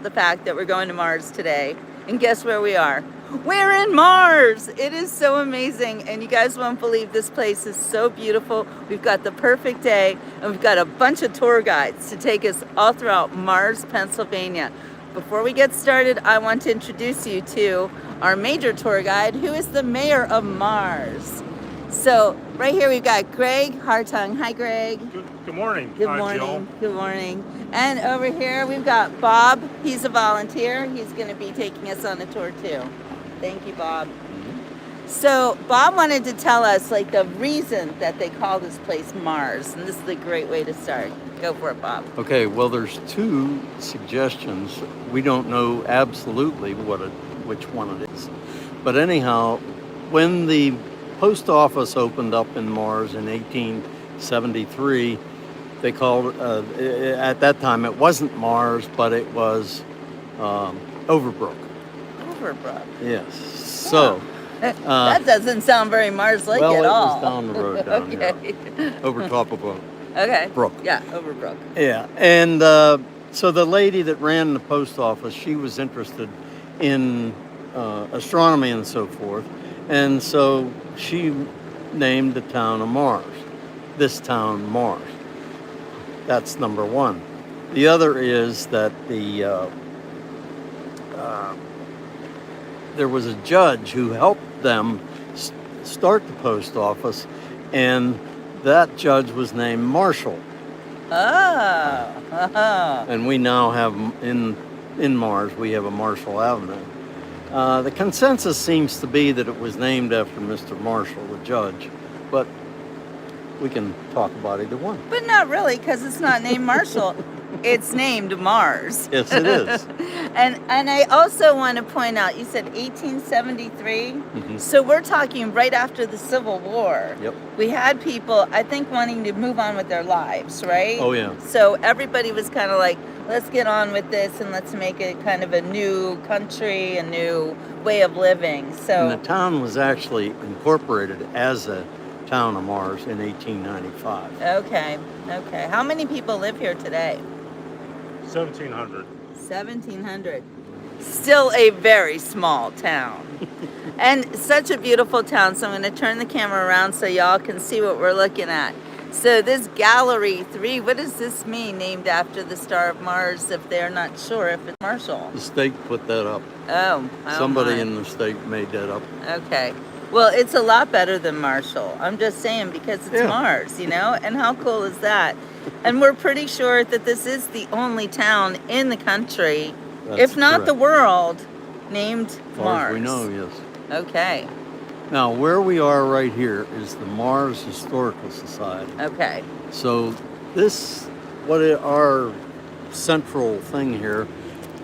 the fact that we're going to Mars today. And guess where we are? We're in Mars! It is so amazing, and you guys won't believe this place is so beautiful. We've got the perfect day, and we've got a bunch of tour guides to take us all throughout Mars, Pennsylvania. Before we get started, I want to introduce you to our major tour guide, who is the mayor of Mars. So right here we've got Greg Hartung. Hi, Greg. Good morning. Good morning. Good morning. And over here we've got Bob. He's a volunteer. He's going to be taking us on a tour too. Thank you, Bob. So Bob wanted to tell us like the reason that they call this place Mars, and this is a great way to start. Go for it, Bob. Okay, well, there's two suggestions. We don't know absolutely which one it is. But anyhow, when the post office opened up in Mars in 1873, they called at that time it wasn't Mars, but it was Overbrook. Overbrook. Yes. So that doesn't sound very Mars-like well, at all. it was down the road down here, over top of a brook. Yeah, Overbrook. Yeah, and so the lady that ran the post office, she was interested in astronomy and so forth, and so she named the town of Mars. This town, Mars. That's number one. The other is that there was a judge who helped them start the post office, and that judge was named Marshall. Oh. And we now have in Mars, we have a Marshall Avenue. The consensus seems to be that it was named after Mr. Marshall, the judge, but we can talk about either one. But not really, because it's not named Marshall. It's named Mars. Yes, it is. And I also want to point out, you said 1873? Mm-hmm. So we're talking right after the Civil War. Yep. We had people, I think, wanting to move on with their lives, right? Oh, yeah. So everybody was kind of like, let's get on with this and let's make it kind of a new country, a new way of living. So And the town was actually incorporated as a town of Mars in 1895. Okay. How many people live here today? 1,700. 1,700. Still a very small town. And such a beautiful town. So I'm going to turn the camera around so y'all can see what we're looking at. So this Gallery 3, what does this mean, named after the star of Mars, if they're not sure if it's Marshall? The state put that up. Oh Somebody my. in the state made that up. Okay. Well, it's a lot better than Marshall. I'm just saying because it's Mars, And how cool is that? And we're pretty sure that this is the only town in the country, if not correct. the world, named As far Mars. as we know, yes. Okay. Now, where we are right here is the Mars Historical Society. Okay. So our central thing here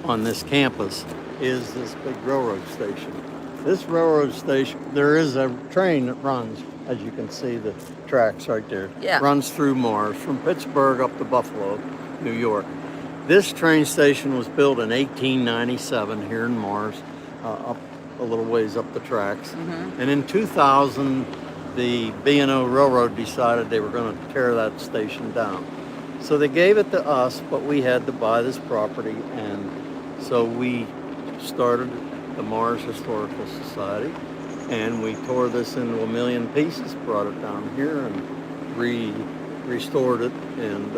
on this campus is this big railroad station. This railroad station, there is a train that runs, as you can see the tracks right there. Yeah. Runs through Mars from Pittsburgh up to Buffalo, New York. This train station was built in 1897 here in Mars, up a little ways up the tracks. Mm-hmm. And in 2000, the B&O Railroad decided they were going to tear that station down. So they gave it to us, but we had to buy this property, and so we started the Mars Historical Society, and we tore this into a million pieces, brought it down here, and restored it, and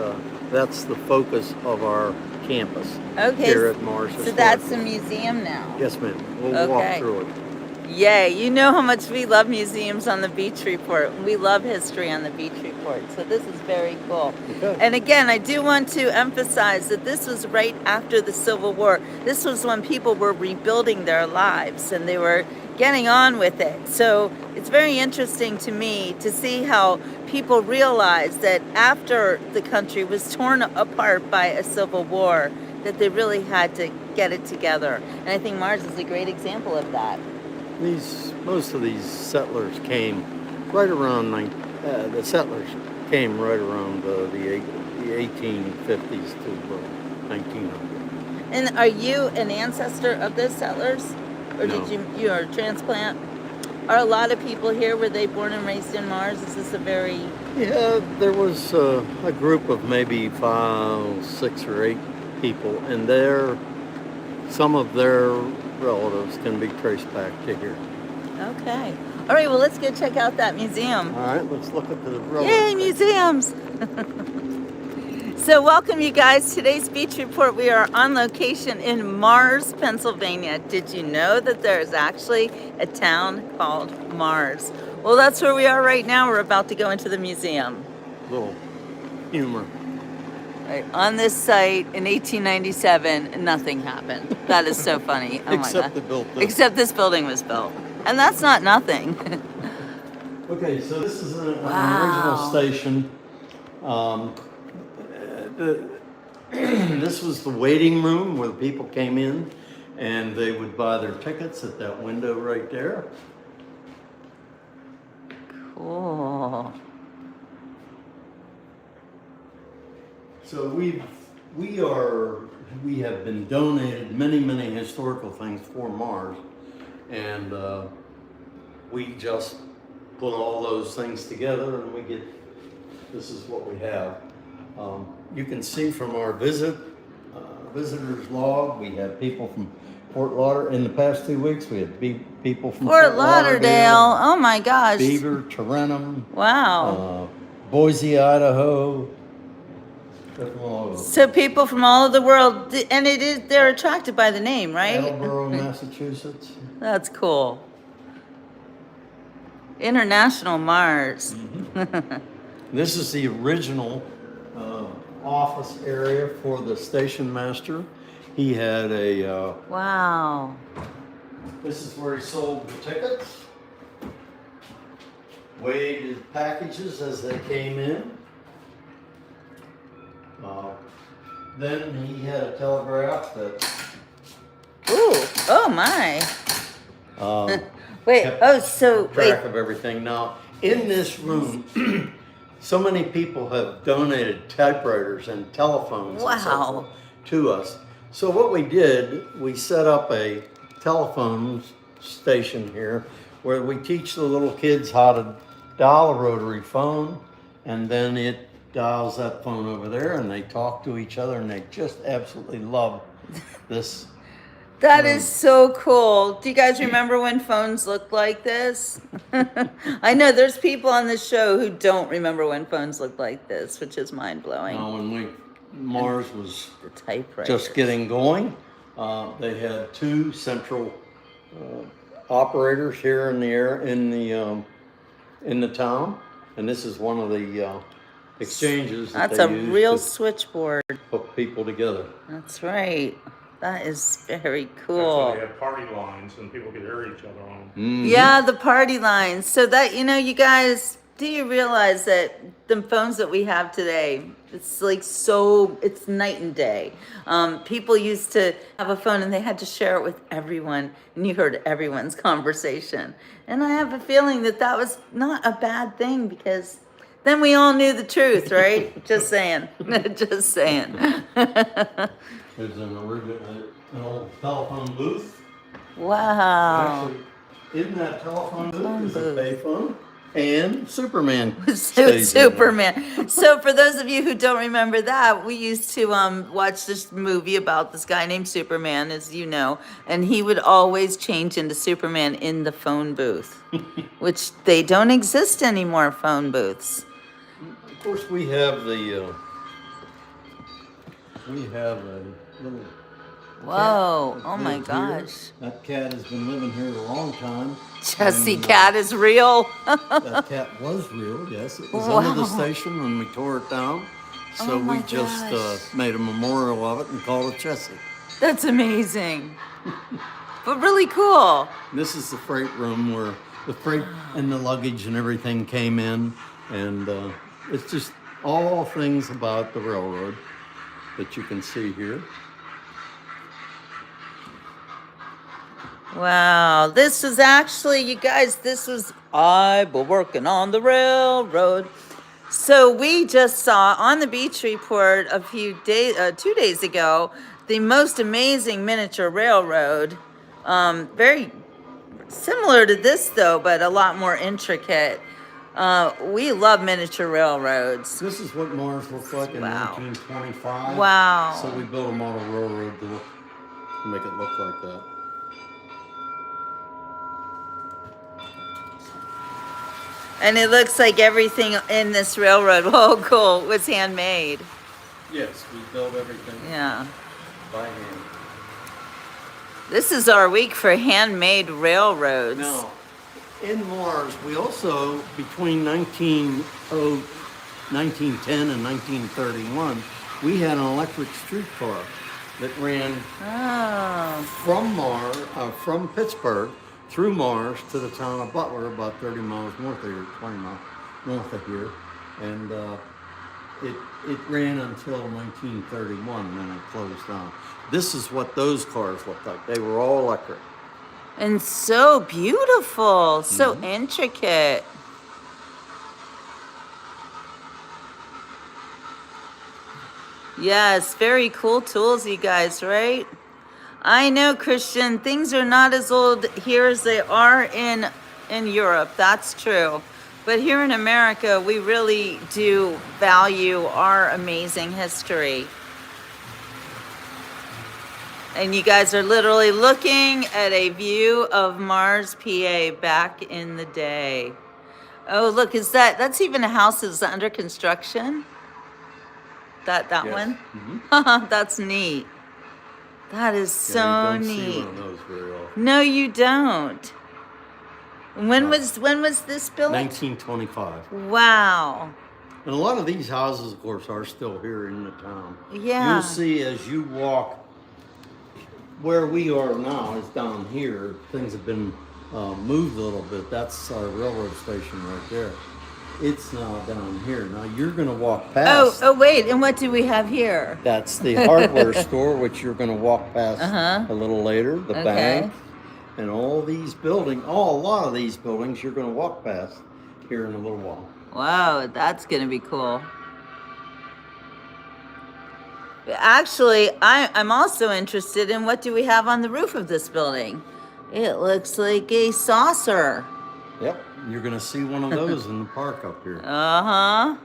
that's the focus of our campus here at Mars Historical. So that's a museum now? Yes, ma'am. We'll walk through it. Yay. You know how much we love museums on the Beach Report. We love history on the Beach Report. So this is very cool. Okay. And again, I do want to emphasize that this was right after the Civil War. This was when people were rebuilding their lives and they were getting on with it. So it's very interesting to me to see how people realized that after the country was torn apart by a civil war, that they really had to get it together. And I think Mars is a great example of that. Most of these settlers came right around the 1850s to 1900. And are you an ancestor of the settlers? Or No. you're a transplant? Are a lot of people here, were they born and raised in Mars? Is this a very... Yeah, there was a group of maybe 5, 6 or 8 people, and some of their relatives can be traced back to here. Okay. All right, well, let's go check out that museum. All right, let's look at the railroad Yay, station. museums! So welcome you guys. Today's beach report, we are on location in Mars, Pennsylvania. Did you know that there is actually a town called Mars? Well, that's where we are right now. We're about to go into the museum. Little humor. Right, on this site in 1897, nothing happened. That is so funny. Oh my Except God. they built this. Except this building was built. And that's not nothing. Okay, so this is an Wow. original station. This was the waiting room where the people came in and they would buy their tickets at that window right there. Cool. So we have been donated many historical things for Mars, and we just put all those things together and we get, this is what we have. You can see from our visitor's log, we have people from Fort Lauderdale. In the past 2 weeks, we had people from Fort Lauderdale. Oh my gosh. Beaver, Tarentum, Wow. Boise, Idaho. Different all over. So people from all over the world, and they're attracted by the name, right? Attleboro, Massachusetts. That's cool. International Mars. This is the original office area for the station master. He had a, Wow. this is where he sold the tickets, weighed his packages as they came in. Then he had a telegraph that Ooh. Oh my. Wait. kept Oh, so track wait. of everything. Now, in this room, so many people have donated typewriters and telephones and so Wow. forth to us. So what we did, we set up a telephone station here where we teach the little kids how to dial a rotary phone, and then it dials that phone over there and they talk to each other, and they just absolutely love this. That is so cool. Do you guys remember when phones looked like this? I know there's people on this show who don't remember when phones looked like this, which is mind blowing. Now, when Mars was The typewriter. just getting going, they had two central operators here in the air in the town, and this is one of the exchanges that That's they a use real to switchboard. put people together. That's right. That is very That's why cool. they have party lines and people could hear each other on them. Mhm. Yeah, the party lines. So that, you guys, do you realize that the phones that we have today, it's like it's night and day. People used to have a phone and they had to share it with everyone, and you heard everyone's conversation. And I have a feeling that was not a bad thing, because then we all knew the truth, right? Just saying. Just saying. There's an old telephone booth. Wow. Actually, in that telephone Phone booth is a booth. payphone and Superman. stays in there. Superman. So for those of you who don't remember that, we used to watch this movie about this guy named Superman, as you know, and he would always change into Superman in the phone booth, which they don't exist anymore, phone booths. Of course, we have a little. Whoa, cat oh that my lives here. gosh. That cat has been living here a long time. Jesse And, Cat is real. That cat was real, yes. It was under the Wow. station when we tore it down. So Oh my we just gosh. made a memorial of it and called it Jesse. That's amazing. But really cool. This is the freight room where the freight and the luggage and everything came in. And it's just all things about the railroad that you can see here. Wow, this was actually, you guys, I was working on the railroad. So we just saw on the beach report a few days, 2 days ago, the most amazing miniature railroad. Very similar to this though, but a lot more intricate. We love miniature railroads. This is what Mars looked like in Wow. 1925. Wow. So we built a model railroad to look to make it look like that. And it looks like everything in this railroad, oh cool, was handmade. Yes, we built everything Yeah. by hand. This is our week for handmade railroads. Now, in Mars, we also, between 1910 and 1931, we had an electric streetcar that ran from Pittsburgh through Mars to the town of Butler, about 30 miles north of here, 20 miles north of here. And it ran until 1931, and then it closed down. This is what those cars looked like. They were all electric. And so beautiful, so intricate. Yes, very cool tools, you guys, right? I know, Christian, things are not as old here as they are in Europe. That's true. But here in America, we really do value our amazing history. And you guys are literally looking at a view of Mars, PA back in the day. Oh, look, that's even a house that's under construction? That Yes. one? Mm-hmm. That's neat. That is so you don't neat. see one of those very often. No, you don't. When was this built? 1925. Wow. And a lot of these houses, of course, are still here in the town. Yeah. You'll see as you walk, where we are now is down here. Things have been moved a little bit. That's our railroad station right there. It's now down here. Now you're going to walk past. Oh, wait. And what do we have here? That's the hardware store, which you're going to walk past a little later. The bank and all these buildings. A lot of these buildings you're going to walk past here in a little while. Wow, that's going to be cool. Actually, I'm also interested in what do we have on the roof of this building. It looks like a saucer. Yep, you're going to see one of those in the park up here. Uh-huh.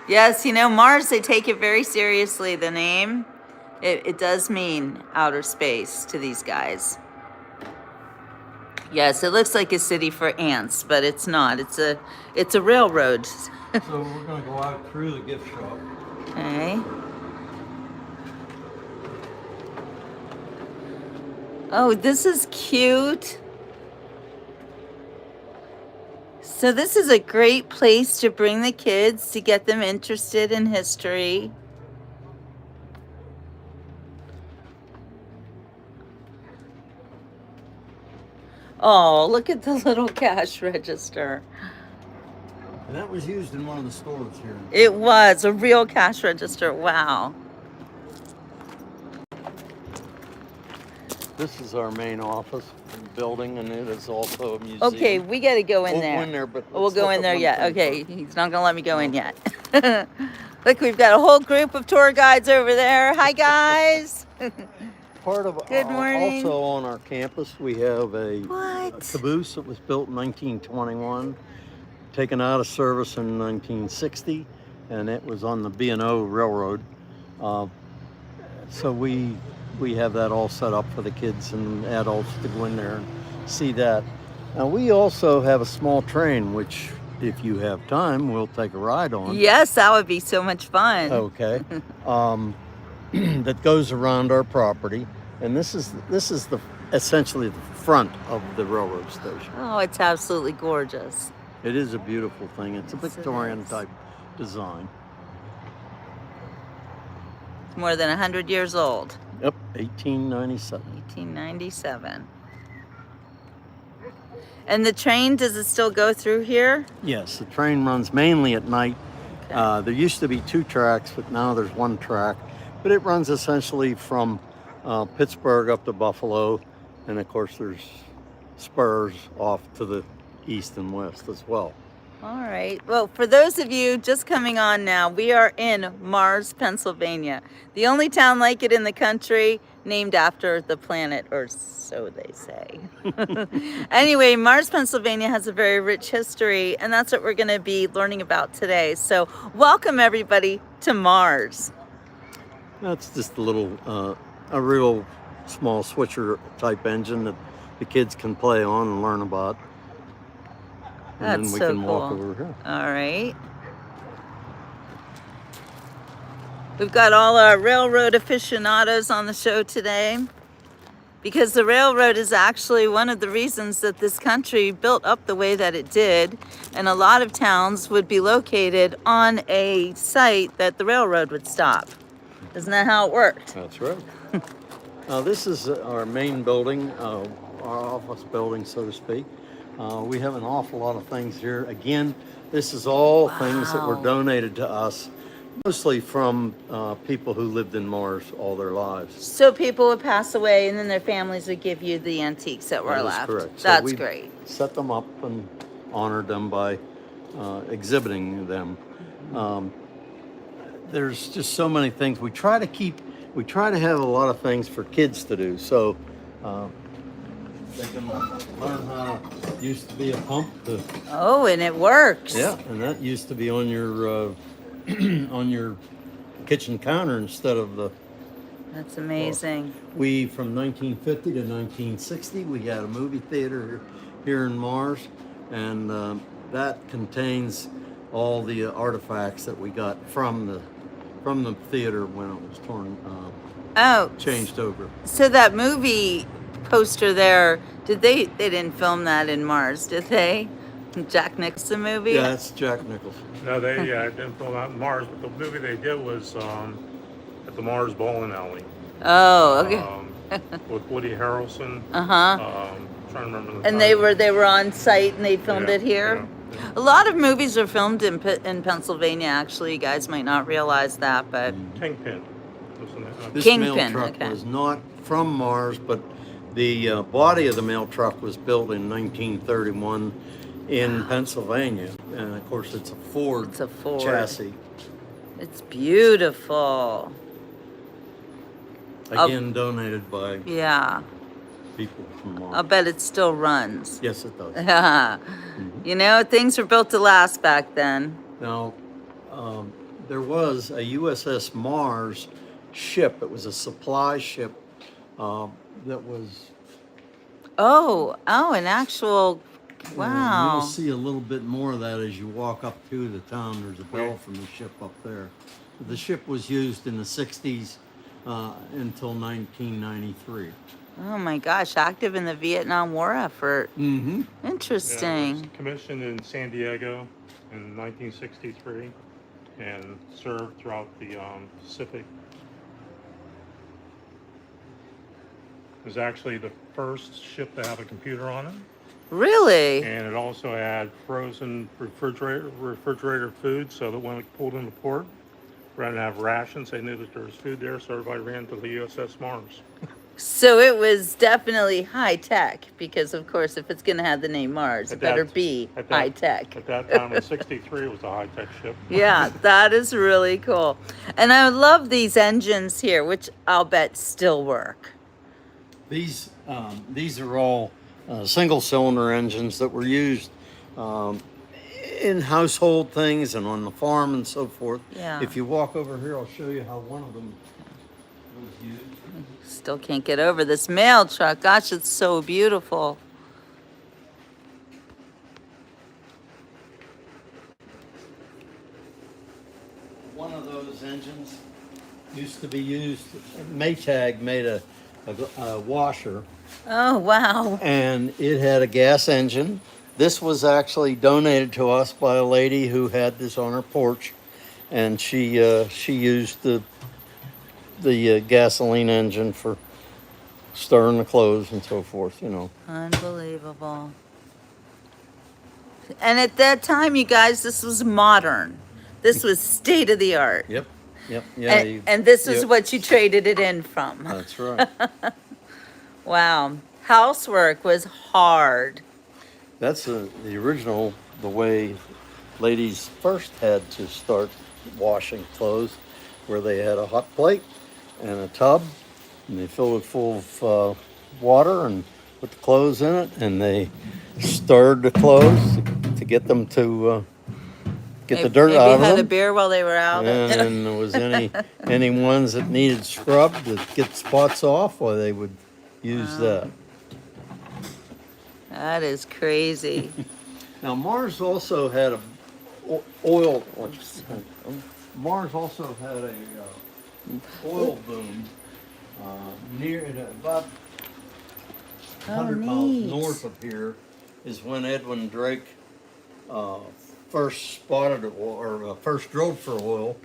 Yes, Mars, they take it very seriously, the name. It does mean outer space to these guys. Yes, it looks like a city for ants, but it's not. It's a railroad. So we're going to go out through the gift shop. Okay. Oh, this is cute. So this is a great place to bring the kids to get them interested in history. Oh, look at the little cash register. And that was used in one of the stores here. It was a real cash register. Wow. This is our main office building, and it is also a museum. Okay, we got to go in We'll there. go in there, but We'll let's go look in at there one yet. thing Okay, he's not going to let me go in yet. Look, we've got a whole group of tour guides over there. Hi, guys. Part of Good morning. Also on our campus, we have a What? caboose that was built in 1921, taken out of service in 1960, and it was on the B&O Railroad. So we have that all set up for the kids and adults to go in there and see that. Now we also have a small train, which if you have time, we'll take a ride on. Yes, that would be so much fun. Okay. That goes around our property, and this is essentially the front of the railroad station. Oh, it's absolutely gorgeous. It is a beautiful thing. It's a Yes, it Victorian is. type design. It's more than 100 years old. Yep, 1897. 1897. And the train, does it still go through here? Yes, the train runs mainly at night. There used to be 2 tracks, but now there's 1 track. But it runs essentially from Pittsburgh up to Buffalo, and of course there's spurs off to the east and west as well. All right. Well, for those of you just coming on now, we are in Mars, Pennsylvania. The only town like it in the country, named after the planet, or so they say. Anyway, Mars, Pennsylvania has a very rich history, and that's what we're going to be learning about today. So welcome everybody to Mars. That's just a little, a real small switcher type engine that the kids can play on and learn about. And That's then we so can walk cool. over here. All right. We've got all our railroad aficionados on the show today because the railroad is actually one of the reasons that this country built up the way that it did. And a lot of towns would be located on a site that the railroad would stop. Isn't that how it worked? That's right. Now this is our main building, our office building, so to speak. We have an awful lot of things here. Again, this is all things that were Wow. donated to us, mostly from people who lived in Mars all their lives. So people would pass away and then their families would give you the antiques that were That is left. correct. So That's we great. set them up and honored them by exhibiting them. There's just so many things. We try to have a lot of things for kids to do. So they can learn how to used to be a pump. Oh, and it works. Yeah, and that used to be on your on your kitchen counter instead of the. That's amazing. We from 1950 to 1960, we had a movie theater here in Mars, and that contains all the artifacts that we got from the theater when it was changed over. So that movie poster there, they didn't film that in Mars, did they? Jack Nicholson movie? Yeah, that's Jack Nicholson. No, they didn't film out in Mars, but the movie they did was at the Mars bowling alley. Oh, okay. With Woody Harrelson. Trying to remember the And title. they were on site and they filmed Yeah, it here. yeah. A lot of movies are filmed in Pennsylvania. Actually, you guys might not realize that, but Kingpin. Wasn't it? This Kingpin, mail truck okay. was not from Mars, but the body of the mail truck was built in 1931 in Pennsylvania, and of course it's a Ford, It's a Ford. chassis. it's beautiful. Again, donated by Yeah, people from Mars. I'll bet it still runs. Yes, it does. Yeah. You know, things were built to last back then. Now, there was a USS Mars ship. It was a supply ship that was. Oh, an actual, You'll wow. see a little bit more of that as you walk up to the town. There's a bell from the ship up there. The ship was used in the 60s until 1993. Oh my gosh, active in the Vietnam War effort. Mm-hmm. Yeah, it Interesting. was commissioned in San Diego in 1963 and served throughout the Pacific. It was actually the first ship to have a computer on it, Really? and it also had frozen refrigerator food, so that when it pulled into port, rather than have rations, they knew that there was food there, so everybody ran to the USS Mars. So it was definitely high tech because, of course, if it's going to have the name Mars, it At better that- be at that- high tech. At that time in '63, it was a high-tech ship. Yeah, that is really cool. And I love these engines here, which I'll bet still work. These are all single-cylinder engines that were used in household things and on the farm and so forth. Yeah. If you walk over here, I'll show you how one of them was used. Still can't get over this mail truck. Gosh, it's so beautiful. One of those engines used to be used. Maytag made a washer, Oh, wow. and it had a gas engine. This was actually donated to us by a lady who had this on her porch, and she used the gasoline engine for stirring the clothes and so forth. You know. Unbelievable. And at that time, you guys, this was modern. This was state of the art. Yep. Yep. Yeah. And this is yep. what you traded it in from. That's right. Wow. Housework was hard. That's the original, the way ladies first had to start washing clothes, where they had a hot plate and a tub, and they filled it full of water and put the clothes in it, and they stirred the clothes to get them to get the dirt Maybe out of had a them. beer while they were out. And then there was any ones that needed scrubbed to get spots off, or they would use that. That is crazy. Now Mars also had a oil. Mars also had a oil boom near about 100 miles neat. north of here. Is when Edwin Drake first spotted it, or first drilled for oil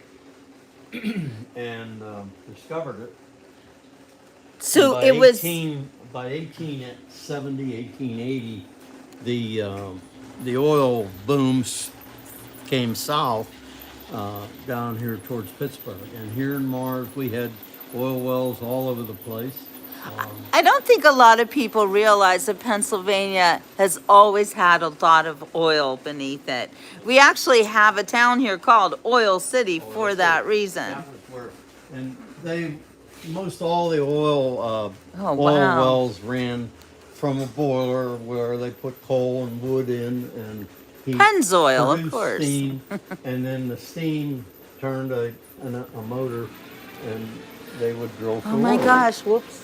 and discovered it. So by it was. By 1870, 1880, the oil booms came south down here towards Pittsburgh. And here in Mars, we had oil wells all over the place. I don't think a lot of people realize that Pennsylvania has always had a lot of oil beneath it. We actually have a town here called Oil City for that reason. That was where, and most all the oil Oh, oil wow. wells ran from a boiler where they put coal and wood in and heat, Pennzoil, of produced course. steam, and then the steam turned a motor, and they would drill for Oh my oil. gosh, whoops.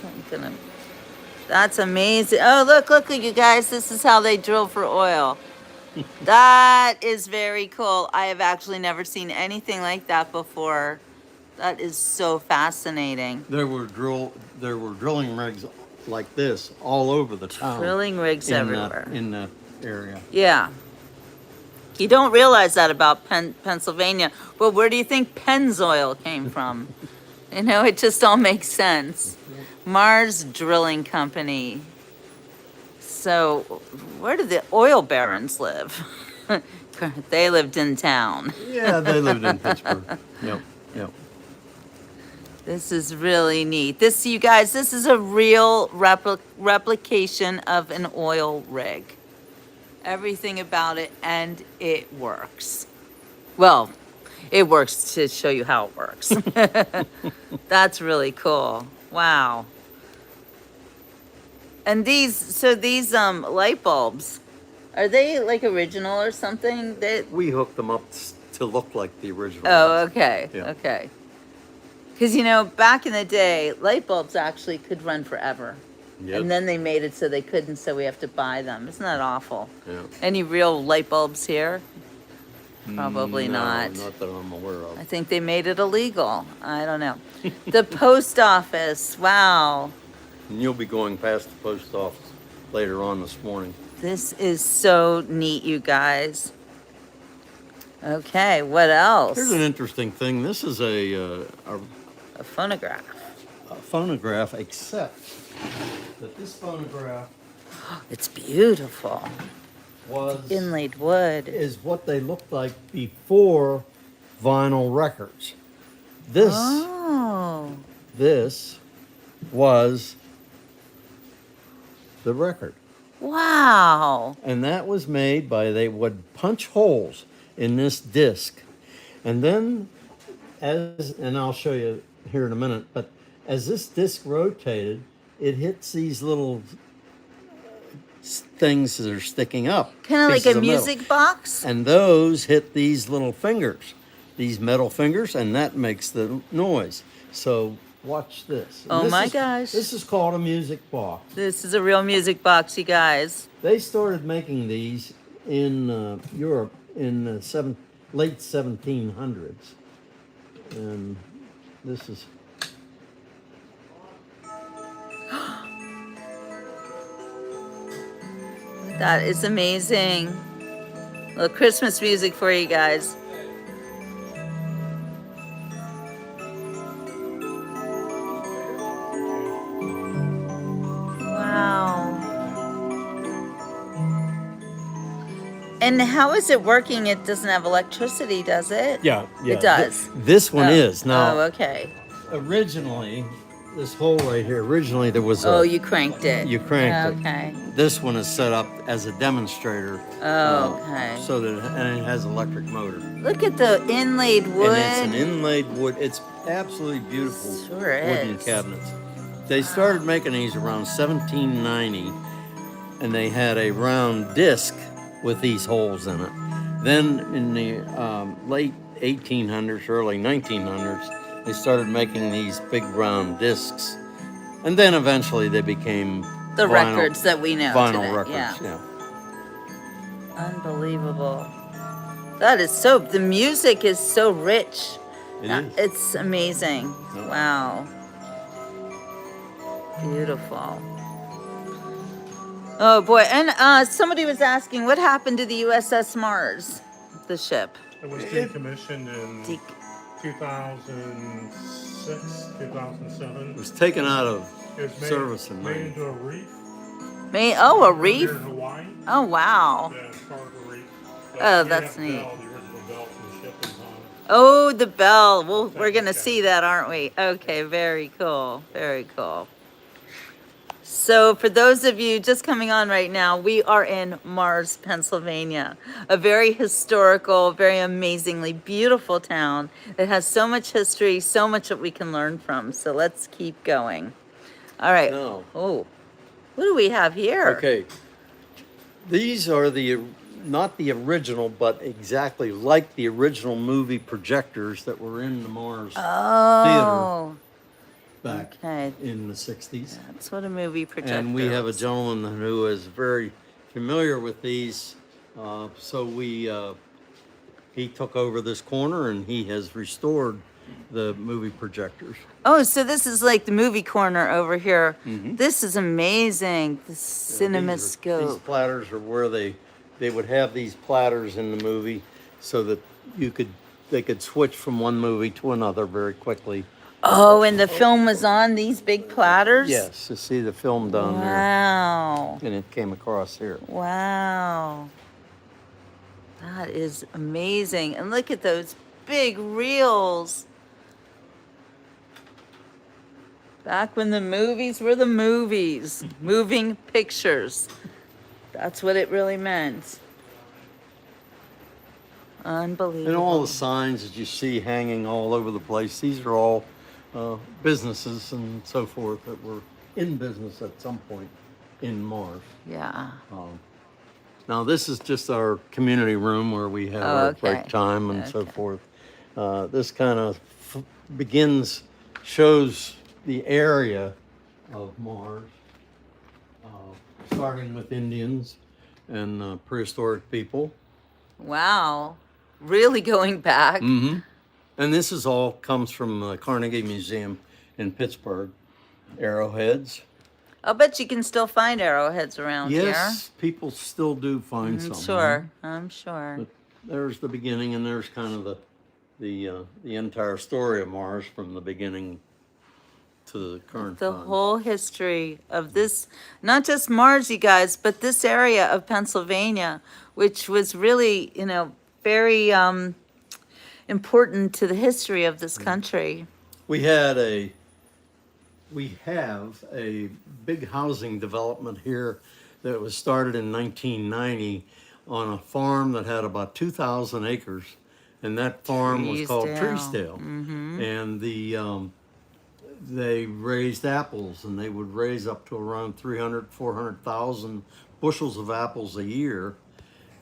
That's amazing. Oh, look, you guys. This is how they drill for oil. That is very cool. I have actually never seen anything like that before. That is so fascinating. There were drilling rigs like this all over the town. Drilling rigs everywhere. In that area. Yeah. You don't realize that about Pennsylvania, but where do you think Pennzoil came from? You know, it just all makes sense. Mars Drilling Company. So, where did the oil barons live? They lived in town. Yeah, they lived in Pittsburgh. Yep. This is really neat. This, you guys, this is a real replication of an oil rig. Everything about it, and it works. Well, it works to show you how it works. That's really cool. Wow. And these light bulbs, are they like original or something? We hooked them up to look like the original. Oh, okay. Yeah. Okay. Because, you know, back in the day, light bulbs actually could run forever. Yep. And then they made it so they couldn't, so we have to buy them. Isn't that awful? Yeah. Any real light bulbs here? Probably not. Not that I'm aware of. I think they made it illegal. I don't know. The post office. Wow. And you'll be going past the post office later on this morning. This is so neat, you guys. Okay, what else? Here's an interesting thing. This is a phonograph. phonograph, except that this phonograph It's beautiful. was Inlaid wood. is what they looked like before vinyl records. Oh. This was the record. Wow. And that was made by, they would punch holes in this disc. And then and I'll show you here in a minute, but as this disc rotated, it hits these little things that are sticking up. Kind of like pieces a of metal. music box? And those hit these little fingers, these metal fingers, and that makes the noise. So watch this. Oh This my is- gosh. This is called a music box. This is a real music box, you guys. They started making these in Europe in the late 1700s. And this is... That is amazing. A little Christmas music for you guys. Wow. And how is it working? It doesn't have electricity, does it? Yeah. It does. This one Oh. is. Now, Oh, okay. originally, this hole right here, originally there was Oh, you cranked it. You cranked it. Okay. This one is set up as a demonstrator. Oh, okay. So that and it has electric motor. Look at the inlaid wood. And it's an inlaid wood. It's absolutely beautiful Sure wooden is. cabinets. They started making these around 1790, and they had a round disc with these holes in it. Then in the late 1800s, early 1900s, they started making these big round discs, And then eventually they became The records that we know vinyl today. records. Yeah. Unbelievable. That is so, the music is so rich. It is. It's amazing. Yeah. Wow. Beautiful. Oh boy. And somebody was asking what happened to the USS Mars, the ship. It was decommissioned in De- 2006, 2007. It was taken out of It was service in made Maine. into a reef. a reef? Near Hawaii. Oh wow. Yeah, it's part of a reef. Oh, We that's have neat. Bell, the original bell from the ship is on it. Oh, the bell. Well, we're going to Okay. see that, aren't we? Okay, very cool. Very cool. So, for those of you just coming on right now, we are in Mars, Pennsylvania, a very historical, very amazingly beautiful town that has so much history, so much that we can learn from. So, let's keep going. All right. Now, Oh, what do we have here? okay. These are not the original, but exactly like the original movie projectors that were in the Mars Oh, back okay. in the 60s. That's what a movie projector And we have a is. gentleman who is very familiar with these. So he took over this corner and he has restored the movie projectors. Oh, so this is like the movie corner over here. Mhm. This is amazing. The These cinemascope. platters are where they would have these platters in the movie so that they could switch from one movie to another very quickly. Oh, and the film was on these big platters? Yes, to see the film down there. Wow. And it came across here. Wow. That is amazing. And look at those big reels. Back when the movies were the movies, moving pictures. That's what it really meant. Unbelievable. And all the signs that you see hanging all over the place, these are all businesses and so forth that were in business at some point in Mars. Yeah. Now this is just our community room where we have our break time and so forth. This kind of shows the area of Mars, starting with Indians and prehistoric people. Wow. Really going back. Mm-hmm. And this is all comes from the Carnegie Museum in Pittsburgh. Arrowheads. I'll bet you can still find arrowheads around Yes, people still do find here. some. I'm sure. But there's the beginning, and there's kind of the entire story of Mars from the beginning to the current The time. whole history of this, not just Mars, you guys, but this area of Pennsylvania, which was really, very important to the history of this country. We have a big housing development here that was started in 1990 on a farm that had about 2,000 acres, and that farm was called Treesdale. Treesdale. And they raised apples, and they would raise up to around 400,000 bushels of apples a year.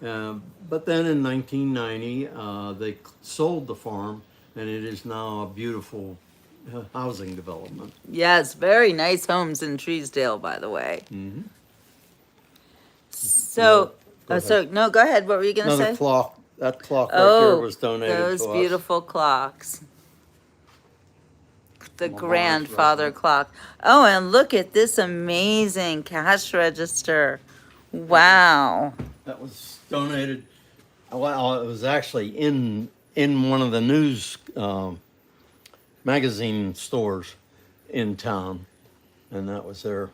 But then in 1990, they sold the farm, and it is now a beautiful housing development. Yes, very nice homes in Treesdale, by the way. Mm-hmm. So, Go ahead. no, go ahead. What were you going to say? Another clock. That clock right there was donated those to us. beautiful clocks. The Mars grandfather resident. clock. Oh, and look at this amazing cash register. Wow. That was donated. Well, it was actually in one of the news magazine stores in town, and that was there.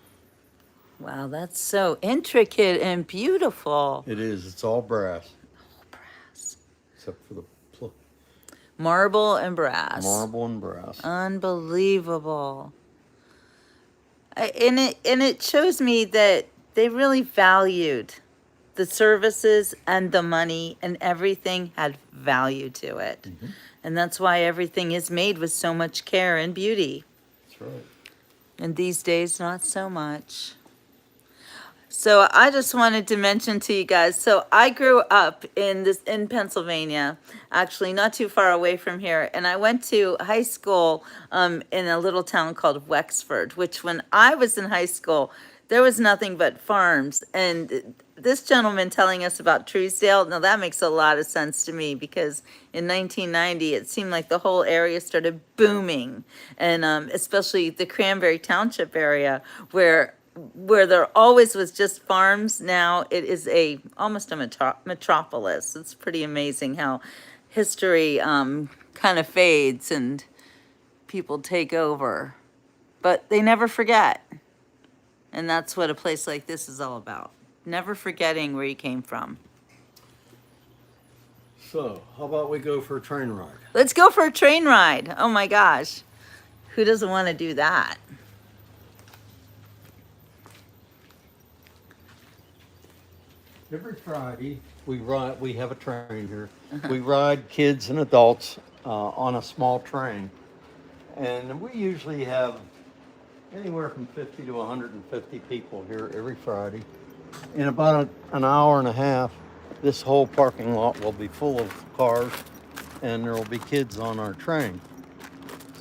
Wow, that's so intricate and beautiful. It is. It's all brass, Brass. except for the Marble and brass. marble and brass. Unbelievable. And it shows me that they really valued the services and the money, and everything had value to it. Mm-hmm. And that's why everything is made with so much care and beauty. That's right. And these days, not so much. So I just wanted to mention to you guys, so I grew up in Pennsylvania, actually not too far away from here, and I went to high school in a little town called Wexford, which when I was in high school, there was nothing but farms. And this gentleman telling us about Truesdale, now that makes a lot of sense to me because in 1990, it seemed like the whole area started booming, and especially the Cranberry Township area where there always was just farms. Now it is almost a metropolis. It's pretty amazing how history kind of fades and people take over, but they never forget. And that's what a place like this is all about. Never forgetting where you came from. So, how about we go for a train ride? Let's go for a train ride. Oh my gosh. Who doesn't want to do that? Every Friday, we have a train here. We ride kids and adults on a small train. And we usually have anywhere from 50 to 150 people here every Friday. In about an hour and a half, this whole parking lot will be full of cars, and there will be kids on our train.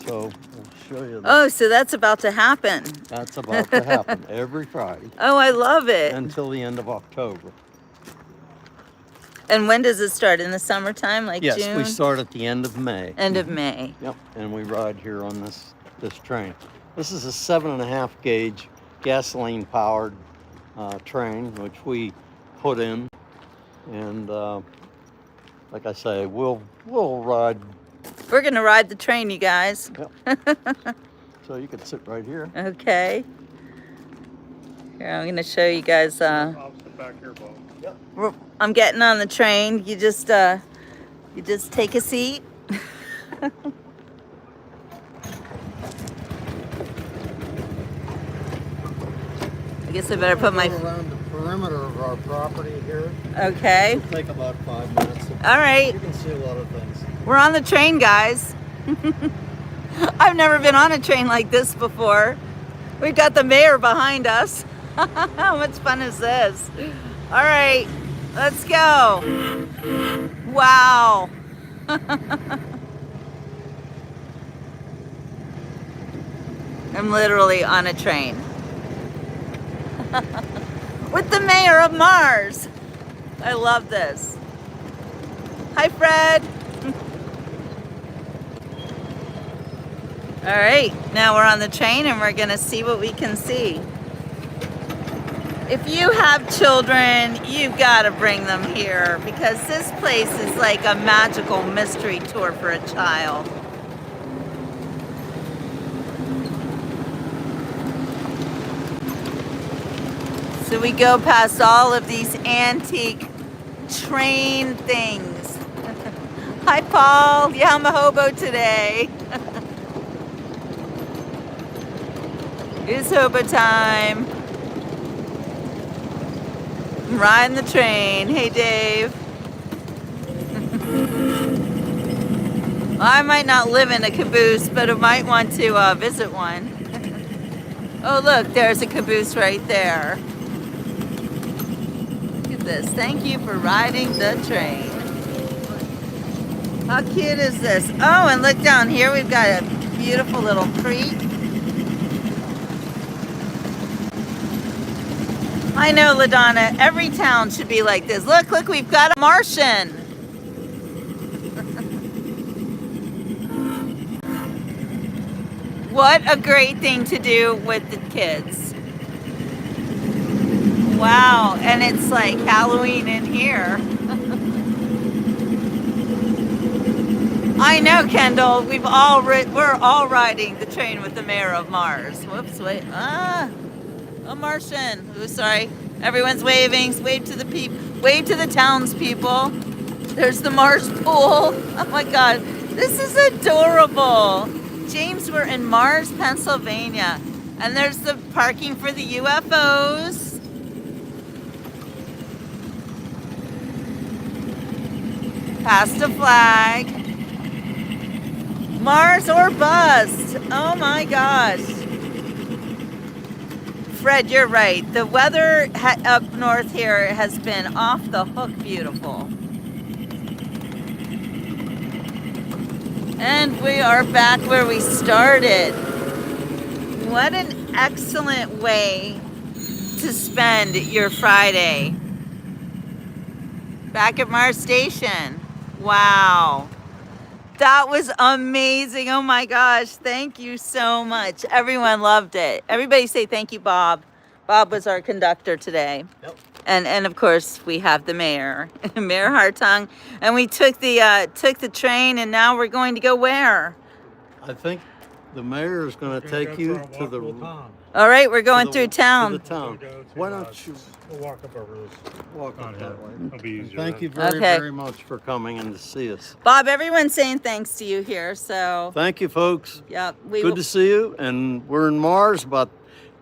So we'll show you that. Oh, so that's about to happen. That's about to happen every Friday Oh, I love it. until the end of October. And when does it start? In the summertime, like Yes, June? we start at the end of May. End of May. Yep, and we ride here on this train. This is a 7.5 gauge gasoline powered train, which we put in, and like I say, we'll ride. We're gonna ride the train, you guys. Yep. So you can sit right here. Okay. Here, I'm gonna show you guys. I'll sit back here, Bob. Yep. I'm getting on the train. You just take a seat. I guess I better put my. Go around the perimeter of our property here. Okay. It'll take about 5 minutes. All right. You can see a lot of things. We're on the train, guys. I've never been on a train like this before. We've got the mayor behind us. How much fun is this? All right, let's go. Wow. I'm literally on a train. With the mayor of Mars. I love this. Hi, Fred. All right, now we're on the train and we're gonna see what we can see. If you have children, you've gotta bring them here because this place is like a magical mystery tour for a child. So we go past all of these antique train things. Hi, Paul. Yeah, I'm a hobo today. It's hobo time. I'm riding the train. Hey, Dave. I might not live in a caboose, but I might want to visit one. Oh, look, there's a caboose right there. Look at this. Thank you for riding the train. How cute is this? Oh, and look down here. We've got a beautiful little creek. I know, LaDonna, every town should be like this. Look, we've got a Martian. What a great thing to do with the kids. Wow, and it's like Halloween in here. I know, Kendall, we're all riding the train with the mayor of Mars. Whoops, wait, a Martian. Oh, sorry. Everyone's waving. Wave to the townspeople. There's the Mars pool. Oh my God, this is adorable. James, we're in Mars, Pennsylvania, and there's the parking for the UFOs. Past a flag. Mars or bust. Oh my gosh. Fred, you're right. The weather up north here has been off the hook beautiful. And we are back where we started. What an excellent way to spend your Friday. Back at Mars Station. Wow. That was amazing. Oh my gosh. Thank you so much. Everyone loved it. Everybody say thank you, Bob. Bob was our conductor today. Yep. And of course we have the mayor, Mayor Hartung. And we took the train, and now we're going to go where? I think the mayor is going to take you to the All right, we're going through to town. the town. We'll go to, Why don't you We'll walk up over this. walk on up here. that way? It'll be easier. Thank you then. very, Okay. very much for coming and to see us. Bob, everyone's saying thanks to you here. So, Thank you, folks. yeah, we Good will. to see you. And we're in Mars, about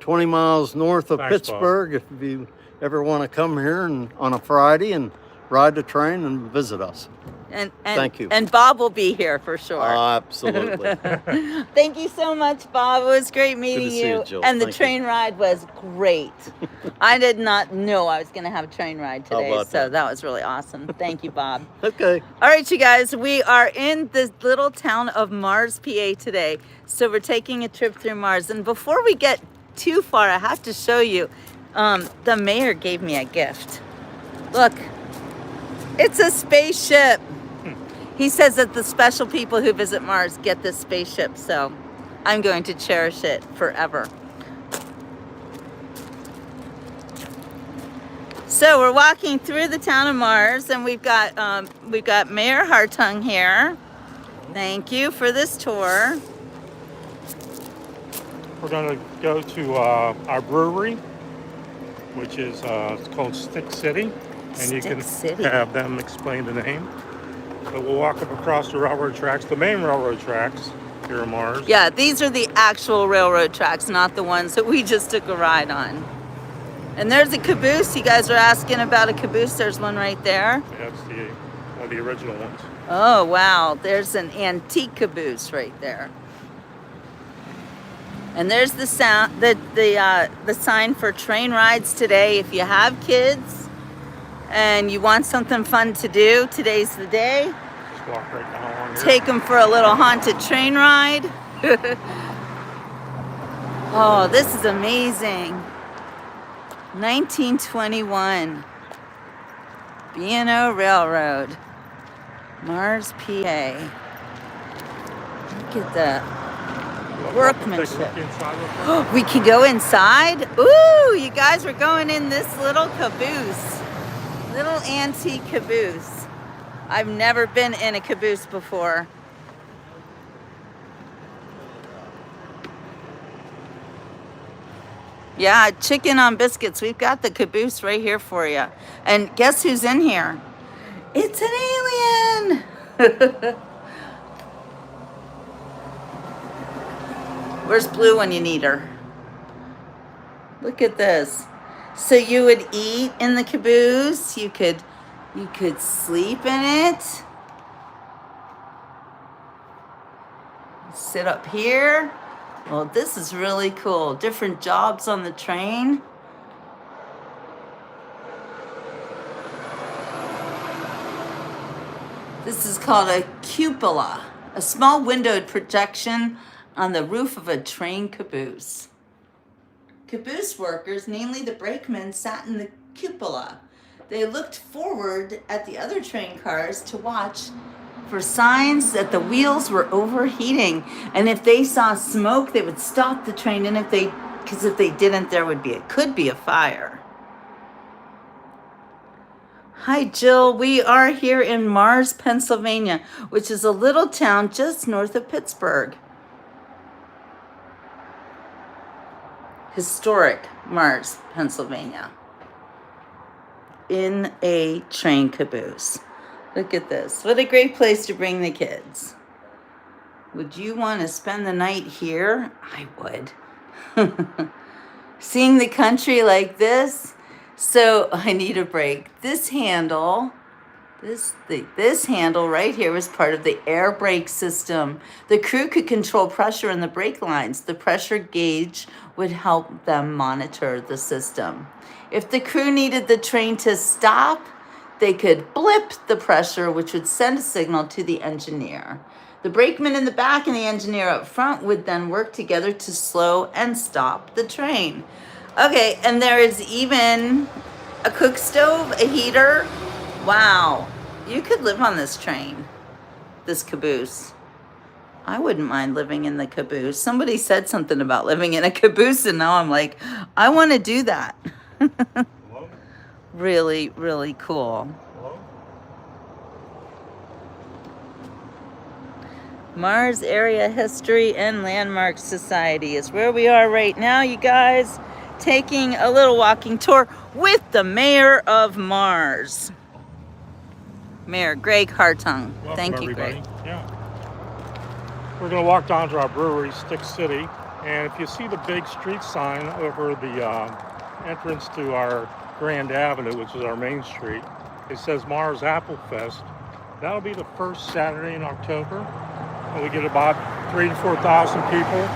20 miles north of Thanks, Bob. Pittsburgh. If you ever want to come here and on a Friday and ride the train and visit us. And Thank you. And Bob will be here for sure. Absolutely. Thank you so much, Bob. It was great meeting see you, Jill. And the Thank you. train ride was great. I did not know I was going to have a train ride How today, about so that? that was really awesome. Thank you, Bob. Okay. All right, you guys, we are in the little town of Mars, PA today. So we're taking a trip through Mars. And before we get too far, I have to show you, the mayor gave me a gift. Look, it's a spaceship. He says that the special people who visit Mars get this spaceship, so I'm going to cherish it forever. So we're walking through the town of Mars, and we've got Mayor Hartung here. Thank you for this tour. We're going to go to our brewery, which is it's called Stick City. And you Stick can City. have them explain the name. So we'll walk up across the railroad tracks, the main railroad tracks here in Mars. Yeah, these are the actual railroad tracks, not the ones that we just took a ride on. And there's a caboose. You guys are asking about a caboose. There's one right there. That's one of the original ones. Oh, wow. There's an antique caboose right there. And there's the sign for train rides today. If you have kids and you want something fun to do, today's the day. Just walk right down along here. Take them for a little haunted train ride. Oh, this is amazing. 1921. B&O Railroad. Mars, PA. Look at the workmanship. Take a look inside real quick. We can go inside? Ooh, you guys, we're going in this little caboose. Little antique caboose. I've never been in a caboose before. Yeah, chicken on biscuits. We've got the caboose right here for you. And guess who's in here? It's an alien. Where's Blue when you need her? Look at this. So you would eat in the caboose. You could sleep in it. Sit up here. Well, this is really cool. Different jobs on the train. This is called a cupola, a small windowed projection on the roof of a train caboose. Caboose workers, namely the brakemen, sat in the cupola. They looked forward at the other train cars to watch for signs that the wheels were overheating. And if they saw smoke, they would stop the train. And if they didn't, could be a fire. Hi, Jill. We are here in Mars, Pennsylvania, which is a little town just north of Pittsburgh. Historic Mars, Pennsylvania. In a train caboose. Look at this. What a great place to bring the kids. Would you want to spend the night here? I would. Seeing the country like this. So I need a break. This handle, this handle right here was part of the air brake system. The crew could control pressure in the brake lines. The pressure gauge would help them monitor the system. If the crew needed the train to stop, they could blip the pressure, which would send a signal to the engineer. The brakeman in the back and the engineer up front would then work together to slow and stop the train. Okay, and there is even a cook stove, a heater. Wow, you could live on this train, this caboose. I wouldn't mind living in the caboose. Somebody said something about living in a caboose, and now I'm like, I want to do that. Hello? Really, really cool. Hello? Mars Area History and Landmark Society is where we are right now, you guys. Taking a little walking tour with the mayor of Mars. Mayor Greg Hartung. Welcome, Thank you, everybody. Greg. Yeah. We're going to walk down to our brewery, Stick City, and if you see the big street sign over the entrance to our Grand Avenue, which is our main street, it says Mars Apple Fest. That'll be the first Saturday in October, and we get about 3,000 to 4,000 people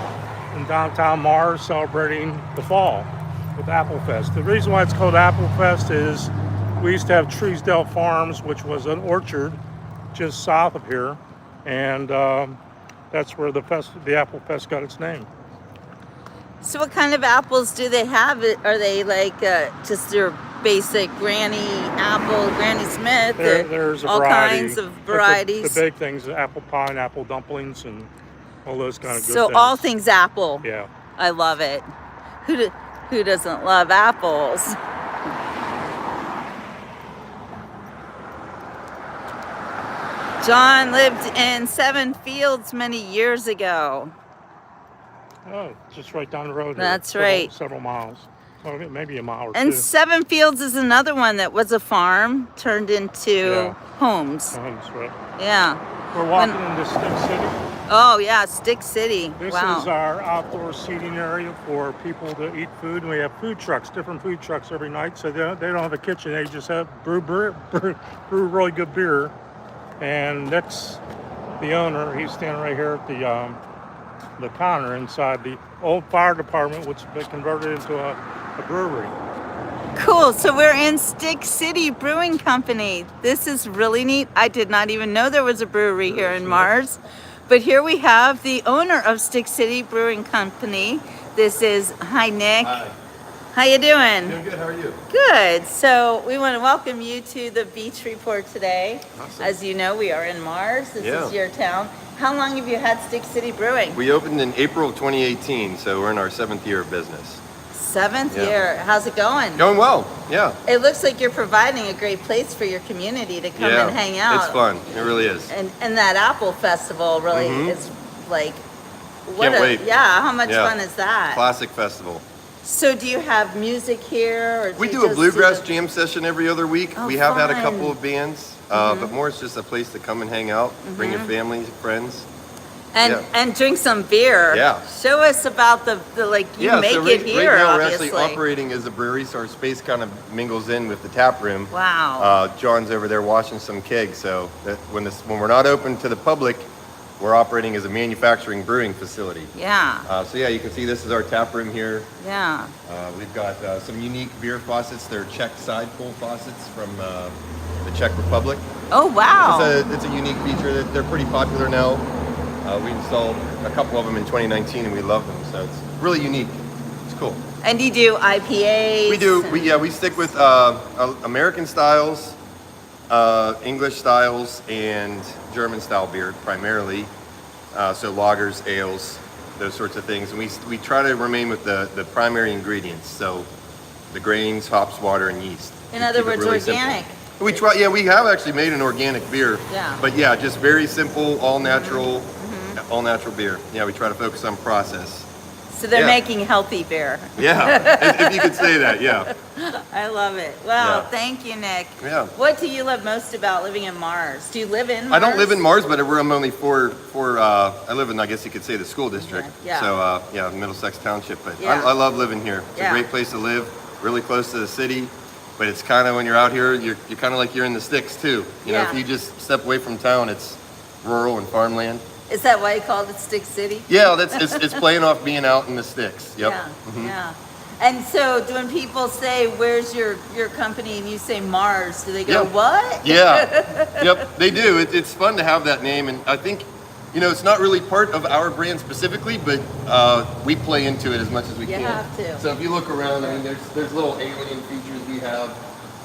in downtown Mars celebrating the fall with Apple Fest. The reason why it's called Apple Fest is we used to have Truesdale Farms, which was an orchard just south of here, and that's where the Apple Fest got its name. So what kind of apples do they have? Are they like just your basic Granny apple, Granny Smith? There's a all variety. kinds of But varieties. The big things, apple pie and apple dumplings and all those kind of good So things. all things apple. Yeah. I love it. Who doesn't love apples? John lived in Seven Fields many years ago. Oh, just right down the road here. That's right. Several miles. Well, maybe a mile or And two. Seven Fields is another one that was a farm turned into Yeah. homes. That's right. Yeah. We're walking into Stick City. Oh, yeah, Stick City. This Wow. is our outdoor seating area for people to eat food. And we have food trucks, different food trucks every night. So they don't have a kitchen. They just have brew really good beer. And Nick's the owner. He's standing right here at the counter inside the old fire department, which has been converted into a brewery. Cool. So we're in Stick City Brewing Company. This is really neat. I did not even know there was a brewery here in Mars. But here we have the owner of Stick City Brewing Company. This is, hi Nick. Hi. How you doing? Doing good. How are you? Good. So we want to welcome you to the Beach Report today. Awesome. As you know, we are in Mars. This Yeah. is your town. How long have you had Stick City Brewing? We opened in April of 2018, so we're in our 7th year of business. Seventh Yeah. year. How's it going? Going well. Yeah. It looks like you're providing a great place for your community to come yeah. and hang out. It's fun. It really is. And that Apple Festival really is like, Can't wait. Yeah, how much Yeah. fun is that? Classic festival. So do you have music here? Or do We you do a just bluegrass the- jam session every other week. Oh, we have had a fun. couple of bands, but more it's just a place to come and hang out, bring your family, friends. And Yeah. and drink some beer. Yeah. Show us about the like you make so it here, right now obviously. we're actually operating as a brewery, so our space kind of mingles in with the tap room. Wow. John's over there washing some kegs, so that when we're not open to the public, we're operating as a manufacturing brewing facility. Yeah. So yeah, you can see this is our tap room here. Yeah. We've got some unique beer faucets. They're Czech side pull faucets from the Czech Republic. Oh wow. It's a unique feature. They're pretty popular now. We installed a couple of them in 2019 and we love them. So it's really unique. It's cool. And you do IPAs? We do. We stick with American styles, English styles, and German style beer primarily. So lagers, ales, those sorts of things. And we try to remain with the primary ingredients. So the grains, hops, water, and yeast. In We other keep it words, really simple. organic. We try. Yeah, we have actually made an organic beer. Yeah. But yeah, just very simple, all natural, all natural beer. Yeah, we try to focus on process. So they're Yeah. making healthy beer. Yeah, if you could say that. Yeah. I love it. Wow, Yeah. thank you, Nick. Yeah. What do you love most about living in Mars? Do you live in Mars? I don't live in Mars, but I'm only I live in, I guess you could say, the school district. Yeah. So, yeah, Middlesex Township. But Yeah. I love living here. It's Yeah. a great place to live, really close to the city. But it's kind of, when you're out here, you're kind of like you're in the sticks too. You know, Yeah. if you just step away from town, it's rural and farmland. Is that why you called it Stick City? Yeah, it's playing off being out in the sticks. Yep. Yeah, Mhm. yeah. And so when people say, where's your company, and you say Mars, do they go, Yep. what? Yeah. Yep, they do. It's fun to have that name, and I think, it's not really part of our brand specifically, but we play into it as much as we You can. have to. So if you look around, I mean, there's little alien features we have.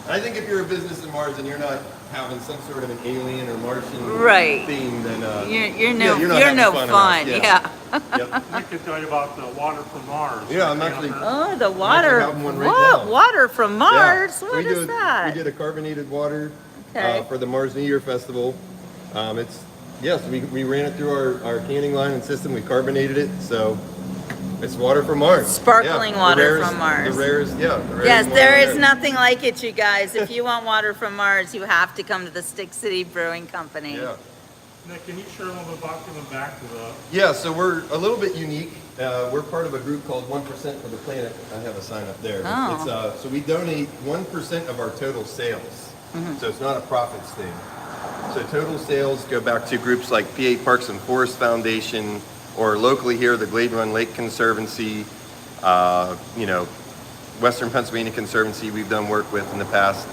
I think if you're a business in Mars and you're not having some sort of an alien or Martian Right. theme, then You're yeah, no, not you're having no fun fun. enough. Yeah. Yep. I can tell you about the water from Mars. Yeah, I'm actually. Oh, the water. have one right What? now. Water from Mars? Yeah. What is that? We did a carbonated water Okay. for the Mars New Year Festival. Yes, we ran it through our canning line and system. We carbonated it, so it's water from Mars. Sparkling the water rarest- from Mars. The rarest, yeah. The rarest Yes, water there on is Earth. nothing like it, you guys. If you want water from Mars, you have to come to the Stick City Brewing Company. Yeah. Nick, can you share a little bit about giving back to the? Yeah, so we're a little bit unique. We're part of a group called 1% for the Planet. I have a sign up there. Oh. So we donate 1% of our total sales. So it's not a profits thing. So total sales go back to groups like PA Parks and Forest Foundation, or locally here, the Glade Run Lake Conservancy, Western Pennsylvania Conservancy we've done work with in the past.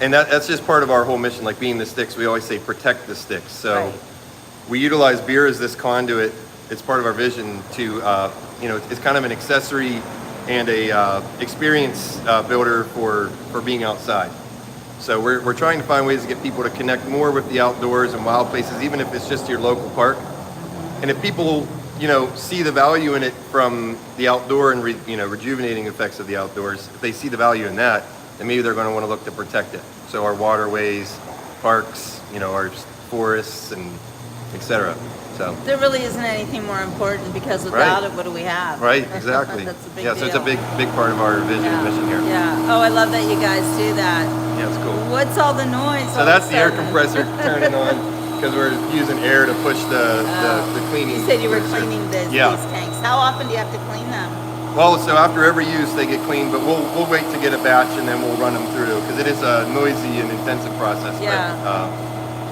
And that's just part of our whole mission, like being the sticks. We always say protect the sticks. So Right. we utilize beer as this conduit. It's part of our vision to, it's kind of an accessory and a experience builder for being outside. So we're trying to find ways to get people to connect more with the outdoors and wild places, even if it's just your local park. And if people, see the value in it from the outdoor and rejuvenating effects of the outdoors, if they see the value in that, then maybe they're going to want to look to protect it. So our waterways, parks, our forests, and etc. So. There really isn't anything more important, because without it, what do we have? Right, exactly. That's a big so deal. it's a big part of our vision and mission here. Yeah. Oh, I love that you guys do that. Yeah, it's cool. What's all the noise? So all that's of a the air sudden? compressor turning on, because we're using air to push the cleaning. You said you were compressor. cleaning these tanks. How often do you have to clean them? Well, so after every use they get cleaned, but we'll wait to get a batch and then we'll run them through, because it is a noisy and intensive process. Yeah. But,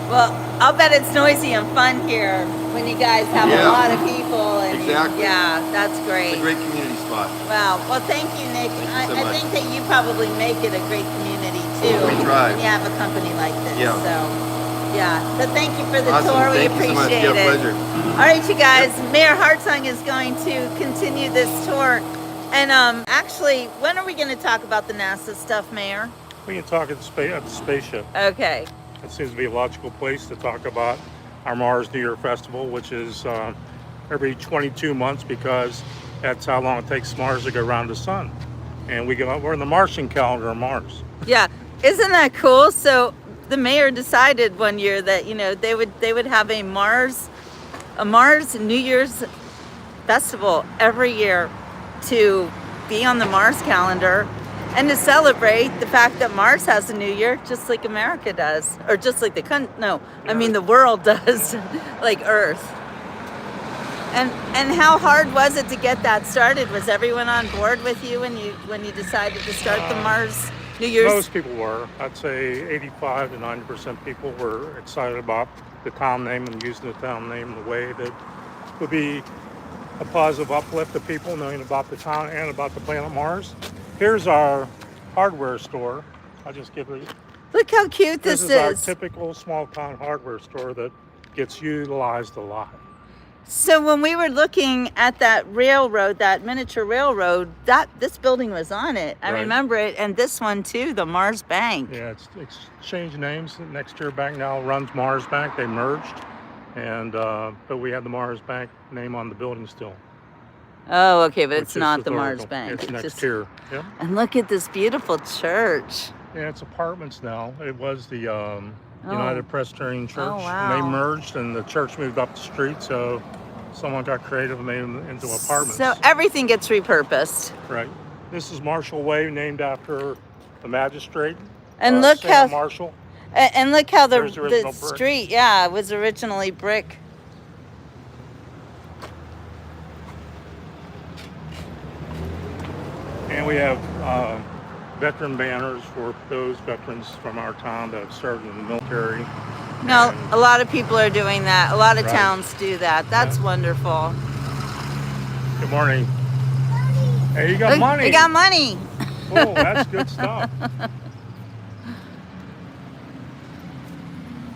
Well, I'll bet it's noisy and fun here when you guys have a Yeah. lot of people. And Exactly. Yeah, that's it's great. a great community spot. Wow. Well, thank you, Nick. Thank you I so much. think that you probably make it a great community too. We try. When you have a company like this. Yeah. So, yeah. But thank you for the Awesome. tour. We Thank you so much. appreciate Yeah, it. pleasure. All right, you guys. Mayor Hartung is going to continue this tour. And actually, when are we going to talk about the NASA stuff, Mayor? We can talk at the spaceship. Okay. It seems to be a logical place to talk about our Mars New Year Festival, which is every 22 months, because that's how long it takes Mars to go around the sun. And we're in the Martian calendar of Mars. Yeah. Isn't that cool? So the mayor decided one year that, they would have a Mars New Year's festival every year to be on the Mars calendar and to celebrate the fact that Mars has a new year, just like America does, or just like the world does, like Earth. And how hard was it to get that started? Was everyone on board with you when you decided to start the Mars New Year's? Most people were. I'd say 85 to 90% people were excited about the town name and using the town name in a way that would be a positive uplift to people knowing about the town and about the planet Mars. Here's our hardware store. I'll just give it. Look how cute this This is our is. typical small town hardware store that gets utilized a lot. So when we were looking at that railroad, that miniature railroad, this building was on it. I Right. remember it, and this one too, the Mars Bank. Yeah, it's changed names. Next year Bank now runs Mars Bank. They merged, and but we have the Mars Bank name on the building still. Oh, okay, but which it's is not the historical. Mars Bank. It's next just- year. Yep. And look at this beautiful church. Yeah, it's apartments now. It was the United Presbyterian Church. Oh, And they wow. merged, and the church moved up the street, so someone got creative and made them into apartments. So everything gets repurposed. Right. This is Marshall Way, named after the magistrate. And look Sam how Marshall. and look how the There's the original brick. street, it was originally brick. And we have veteran banners for those veterans from our town that have served in the military. No, a lot of people are doing that. A lot of Right. towns do that. That's Yeah. wonderful. Good morning. Hey, you got money. They got money. Oh, that's good stuff.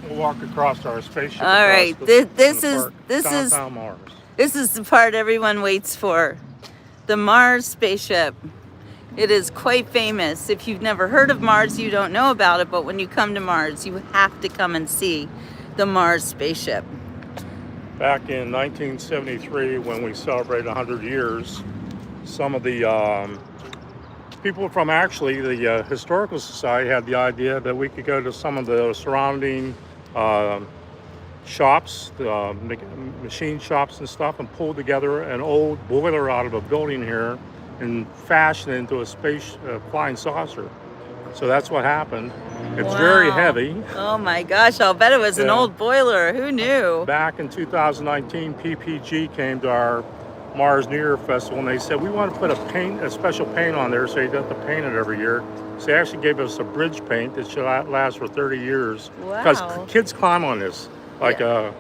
We'll walk across our spaceship. All right. This is downtown Mars. this is the part everyone waits for. The Mars spaceship. It is quite famous. If you've never heard of Mars, you don't know about it, but when you come to Mars, you have to come and see the Mars spaceship. Back in 1973, when we celebrated 100 years, some of the people from actually the Historical Society had the idea that we could go to some of the surrounding shops, machine shops and stuff, and pull together an old boiler out of a building here and fashion it into a space flying saucer. So that's what happened. It's very Wow. heavy. Oh my gosh, I'll bet it was an Yeah. old boiler. Who knew? Back in 2019, PPG came to our Mars New Year Festival, and they said, we want to put a special paint on there so you don't have to paint it every year. So they actually gave us a bridge paint that should last for 30 years. Because Wow. kids climb on this like a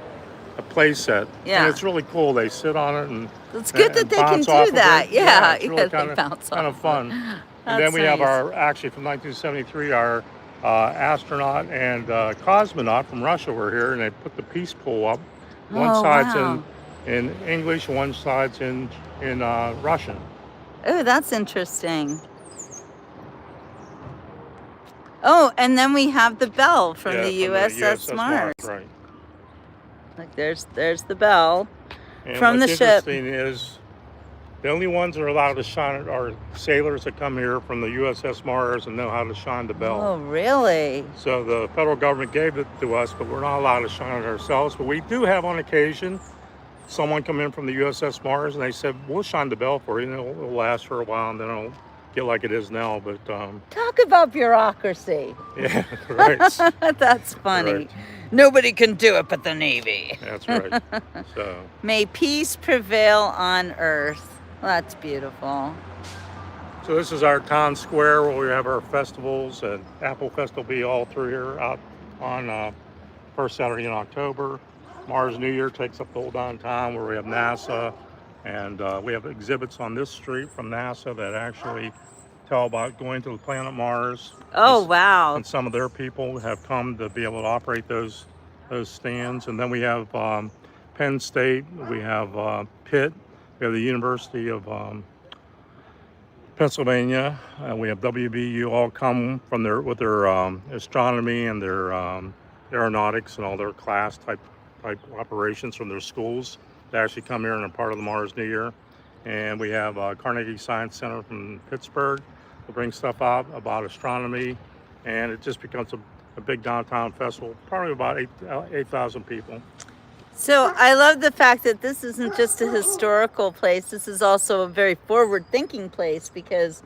play set. Yeah. And it's really cool. They sit on it and It's good that they can bounce off do of that. it. Yeah, it's really yeah, they kind bounce of off fun. And then That's we have nice. actually from 1973, our astronaut and cosmonaut from Russia were here, and they put the peace pole up. One Oh, side's wow. in English, one side's in Russian. Oh, that's interesting. Oh, and then we have the bell from Yeah, the USS Mars. Right. Like there's the bell. And From what's the ship. interesting is the only ones that are allowed to shine it are sailors that come here from the USS Mars and know how to shine the bell. Oh, really? So the federal government gave it to us, but we're not allowed to shine it ourselves. But we do have on occasion someone come in from the USS Mars and they said, we'll shine the bell for you, and it'll last for a while and then it'll get like it is now. But Talk about bureaucracy. yeah, right. That's funny. Right. Nobody can do it but the Navy. That's right. So May peace prevail on earth. Well, that's beautiful. So this is our town square where we have our festivals, and Apple Fest will be all through here out on first Saturday in October. Mars New Year takes up the whole downtown where we have NASA, and we have exhibits on this street from NASA that actually tell about going to the planet Mars. Oh, wow. And some of their people have come to be able to operate those stands. And then we have Penn State, we have Pitt, we have the University of Pennsylvania, we have WVU, all come from with their astronomy and their aeronautics and all their class type operations from their schools. They actually come here and are part of the Mars New Year. And we have Carnegie Science Center from Pittsburgh to bring stuff out about astronomy, and it just becomes a big downtown festival, probably about 8,000 people. So I love the fact that this isn't just a historical place. This is also a very forward-thinking place because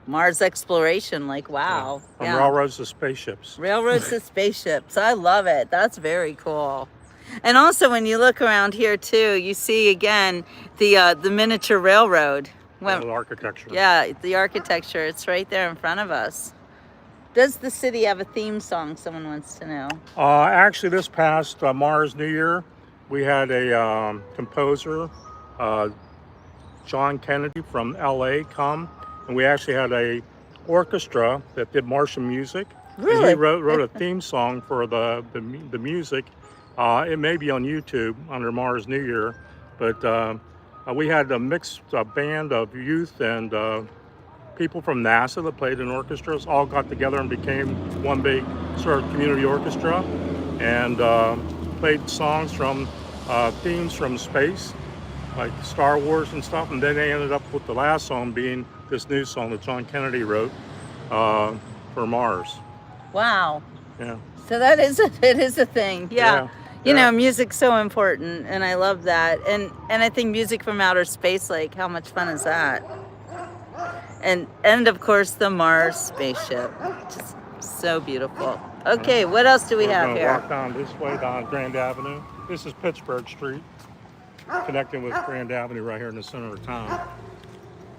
Mars exploration, like, wow. From Yeah. railroads to spaceships. Railroads to spaceships. I love it. That's very cool. And also when you look around here too, you see again the miniature railroad. The architecture. Yeah, the architecture. It's right there in front of us. Does the city have a theme song? Someone wants to know. Actually, this past Mars New Year, we had a composer, John Kennedy from LA, come, and we actually had a orchestra that did Martian music. Really? And he wrote a theme song for the music. It may be on YouTube under Mars New Year, but we had a mixed band of youth and people from NASA that played in orchestras, all got together and became one big sort of community orchestra, and played songs from themes from space, like Star Wars and stuff. And then they ended up with the last song being this new song that John Kennedy wrote for Mars. Wow. Yeah. So it is a thing. Yeah. You Yeah. know, music's so important, and I love that. And I think music from outer space, like, how much fun is that? And of course the Mars spaceship, just so beautiful. Okay, what else do we We're have gonna here? walk down this way down Grand Avenue. This is Pittsburgh Street, connecting with Grand Avenue right here in the center of town.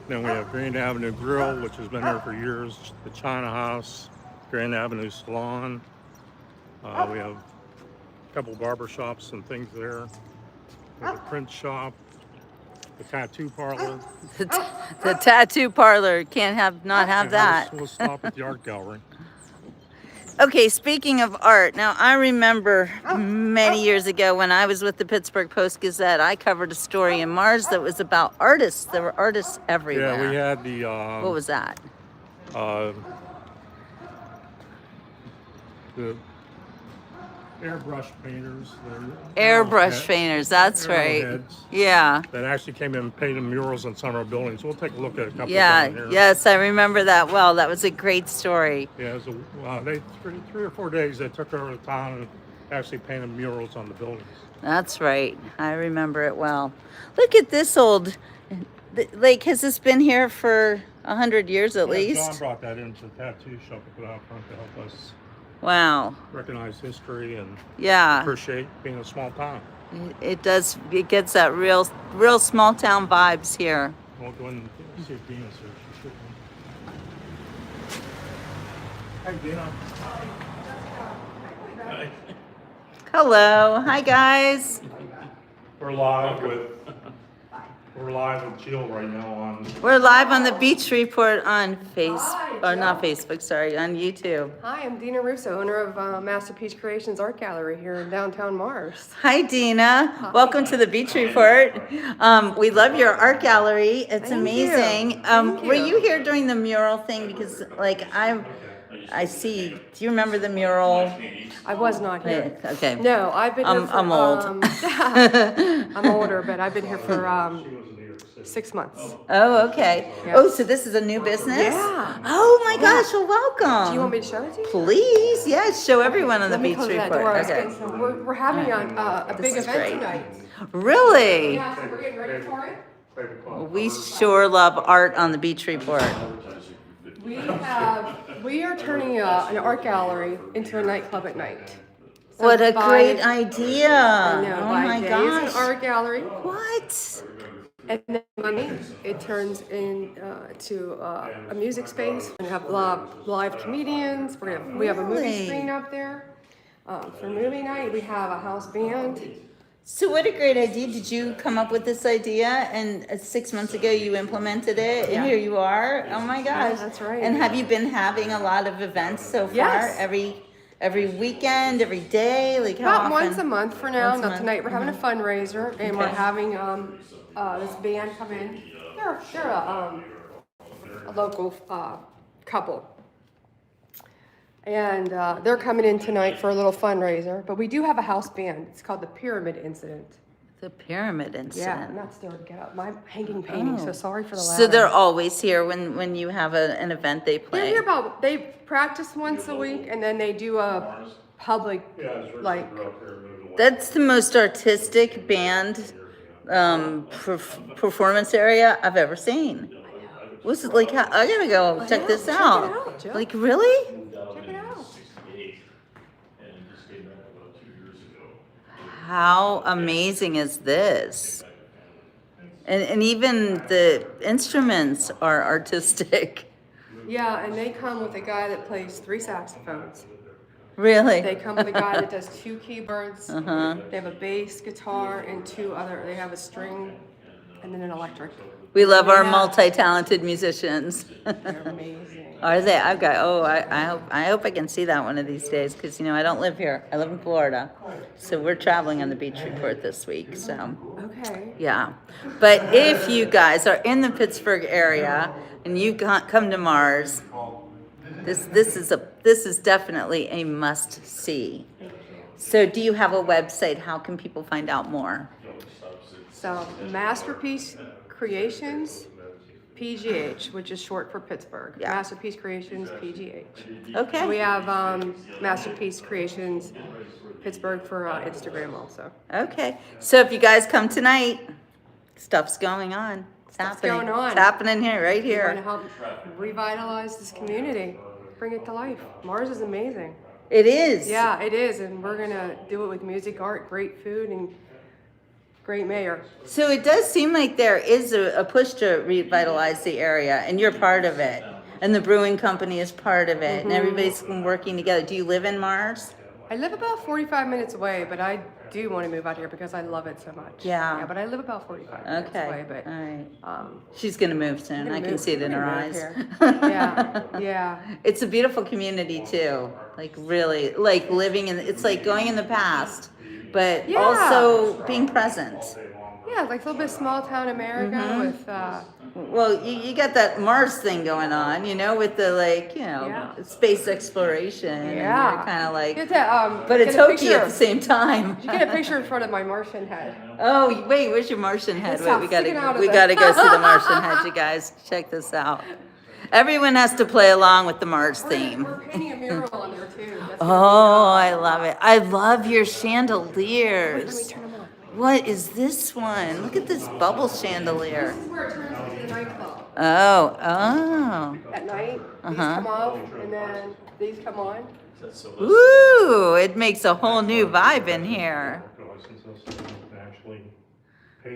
Then we have Grand Avenue Grill, which has been here for years. The China House, Grand Avenue Salon. We have couple barber shops and things there. There's a print shop, the tattoo parlor. The tattoo parlor can't not have And that. we'll stop at the art gallery. Okay, speaking of art, now I remember many years ago when I was with the Pittsburgh Post-Gazette, I covered a story in Mars that was about artists. There were artists everywhere. Yeah, we had the What was that? The airbrush painters. Airbrush painters, that's right. Arrowheads Yeah. that actually came in and painted murals on some of our buildings. We'll take a look at a couple Yeah, down here. yes, I remember that well. That was a great story. Yeah, it was they 3 or 4 days they took over the town and actually painted murals on the buildings. That's right. I remember it well. Look at this old lake. Has this been here for 100 years at Yeah, least? John brought that into the tattoo shop to put out front to help us Wow. recognize history and Yeah. appreciate being a small town. It does. It gets that real small town vibes here. We'll go in and see if Dina's here. She should be. Hey, Dina. Hi. Hello. Hi, guys. We're live with Jill right now on. We're live on the Beach Report on not Facebook, sorry, on YouTube. Hi, I'm Dina Russo, owner of Masterpiece Creations Art Gallery here in downtown Mars. Hi, Dina. Welcome to the Beach Report. We love your art gallery. It's Thank amazing. you. Thank Were you. you here during the mural thing? Because, like, I see. Do you remember the mural? I was not here. Okay. No, I've been here for, I'm old. I'm older, but I've been here for 6 months. Oh, okay. Yeah. Oh, so this is a new business? Yeah. Oh my gosh, well, welcome. Do you want me to show it to you? Please, yes, show everyone on the Let me Beach close that Report. door. I was Okay. getting some- We're having a big is event great. tonight. Really? Yeah, so we're getting ready for it. We sure love art on the Beach Report. We are turning an art gallery into a nightclub at night. So What a by- great idea. I know, Oh by my day gosh. it's an art gallery. What? And then Monday, it turns into a music space. We're gonna have live comedians. We have a movie Really? screen up there. For movie night, we have a house band. So what a great idea. Did you come up with this idea and 6 months ago you implemented it and Yeah. here you are? Oh my gosh. that's right. And have you been having a lot of events so far? Yes. Every weekend, every day? Like how About often? once a month for now. Once a Now month. tonight we're having a fundraiser and we're Okay. having this band come in. They're a local couple. And they're coming in tonight for a little fundraiser. But we do have a house band. It's called the Pyramid Incident. The pyramid Yeah, incident. I'm not scared to get up. My hanging painting, so sorry for the loud. So they're always here when you have an event they They're play. here they practice once a week and then they do a public, like, That's the most artistic band performance area I've ever seen. Was it like? I gotta go check this check it out. out, Jill. Like really? check it out. How amazing is this? And even the instruments are artistic. Yeah, and they come with a guy that plays 3 saxophones. Really? They come with a guy that does 2 keyboards. Uh-huh. They have a bass guitar and they have a string and then an electric. We love our Yeah. multi-talented musicians. They're amazing. Are they? I've got. Oh, I hope I can see that one of these days because I don't live here. I live in Florida, so we're traveling on the Beach Report this week. So Okay. yeah, but if you guys are in the Pittsburgh area and you come to Mars, this is definitely a must see. So do you have a website? How can people find out more? So Masterpiece Creations, PGH, which is short for Pittsburgh. Yeah. Masterpiece Creations, PGH. Okay. We have Masterpiece Creations Pittsburgh for Instagram also. Okay. So if you guys come tonight, stuff's going on. It's happening. going on. It's happening here, right We're going here. to help revitalize this community, bring it to life. Mars is amazing. It is. Yeah, it is, and we're going to do it with music, art, great food, and great mayor. So it does seem like there is a push to revitalize the area, and you're part of it. And the brewing company is part of it, and everybody's working together. Do you live in Mars? I live about 45 minutes away, but I do want to move out here because I love it so much. Yeah. Yeah, but I live about 45 minutes Okay. away. But All right. um, She's gonna move soon. gonna I can move- see it in we're her gonna eyes. move yeah, yeah. It's a beautiful community too. Like really, like living in. It's like going in the past, but Yeah. also being present. Yeah, like a little bit small town America Mm-hmm. with. Well, you got that Mars thing going on, you know, with the like, you know, Yeah. space exploration. And Yeah. you're kind of like, Get to, but it's get a hokey picture. at the same time. You get a picture in front of my Martian head. Oh, wait, where's your Martian head? It's Wait, not sticking out of we the- gotta go see the Martian head, you guys. Check this out. Everyone has to play along with the Mars theme. We're painting a mural on there too. That's Oh, I love it. I love your Let me chandeliers. turn them on. What is this one? Look at this bubble chandelier. This is where it turns into the nightclub. Oh, oh. At night, these Uh-huh. come off, and then these come on. Ooh, it makes a whole new vibe in here.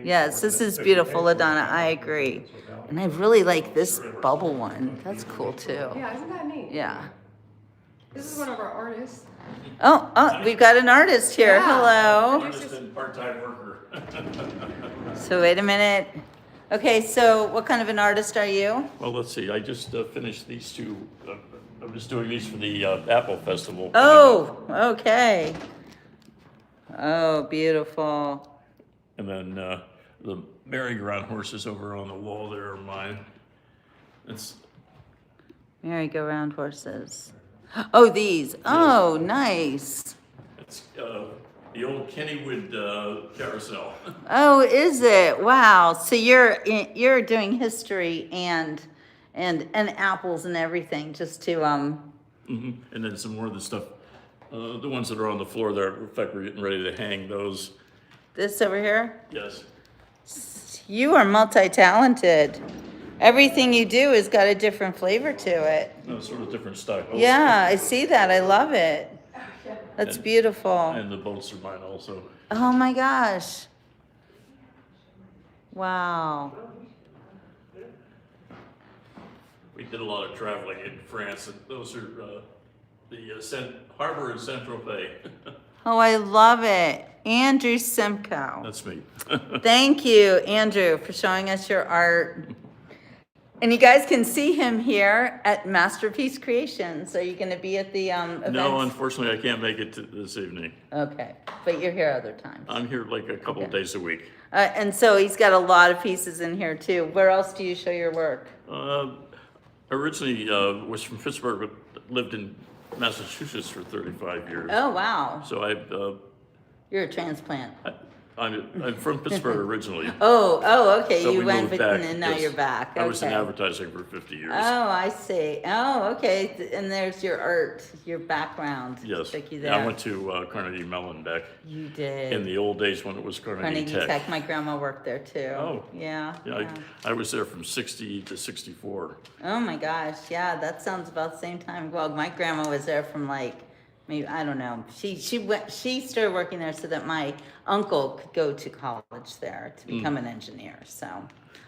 Yes, this is beautiful, LaDonna. I agree. And I really like this bubble one. That's cool too. Yeah, isn't that neat? Yeah. This is one of our artists. Oh, we've got an artist here. Yeah. Hello. Artist and part-time worker. So wait a minute. Okay, so what kind of an artist are you? Well, let's see, I just finished these two, I'm just doing these for the Apple Festival. Oh, okay. Oh, beautiful. And then the merry-go-round horses over on the wall there are mine. It's, Merry-go-round horses. Oh, these. Oh, nice. it's the old Kennywood carousel. Oh, is it? Wow. So you're doing history and apples and everything just to And then some more of the stuff, the ones that are on the floor there, in fact, we're getting ready to hang those. this over here. Yes, You are multi-talented. Everything you do has got a different flavor to it. no, sort of different styles. Yeah, I see that. I love it. That's beautiful. And the boats are mine also. Oh my gosh. Wow. We did a lot of traveling in France, and those are the harbor in Saint-Tropez. Oh, I love it. Andrew Simcoe. That's me. Thank you, Andrew, for showing us your art. And you guys can see him here at Masterpiece Creations. Are you going to be at the event? No, unfortunately, I can't make it to this evening. Okay, but you're here other times. I'm here like a couple of days a week. And so he's got a lot of pieces in here too. Where else do you show your work? Originally was from Pittsburgh, but lived in Massachusetts for 35 years. Oh, wow. So You're a transplant. I'm from Pittsburgh originally. Oh, okay. So You we went, moved but back, and now yes. you're back. Okay. I was in advertising for 50 years. Oh, I see. Oh, okay. And there's your art, your background. Yes. Took you Yeah, there. I went to Carnegie Mellon back You did. in the old days when it was Carnegie, Carnegie Tech. My grandma worked there too. Oh. Yeah. Yeah, I was there from 60 to 64. Oh my gosh. Yeah, that sounds about the same time. Well, my grandma was there from like, maybe, I don't know. She started working there so that my uncle could go to college there to become an engineer. So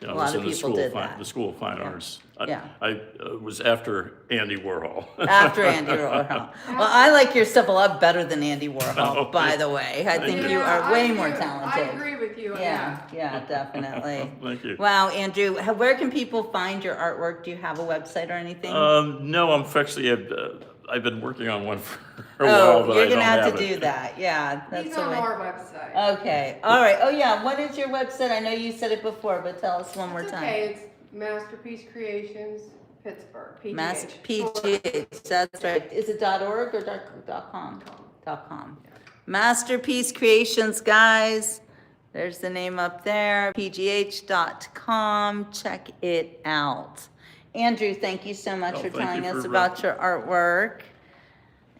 Yeah, a I lot was of in the people School did of Fine, that. the School of Fine Arts. Yeah. I was after Andy Warhol. After Andy Warhol. Well, I like your stuff a lot better than Andy Warhol, Oh, by the way. I think you Yeah, are way I more agree- talented. I agree with you. Yeah, definitely. Thank you. Wow, Andrew, where can people find your artwork? Do you have a website or anything? No, I'm actually, I've been working on one for a while, Oh, but you're I don't gonna have have to it. do that. Yeah, He's that's the on way. our website. Okay, all right. Oh yeah, what is your website? I know you said it before, but tell us one more It's time. okay, it's Masterpiece Creations, Pittsburgh, PGH. Master PGH. That's right. Is it .org or .com? .com. Masterpiece Creations, guys. There's the name up there. PGH.com. Check it out. Andrew, thank you so much Oh, for thank telling you us for, about your artwork.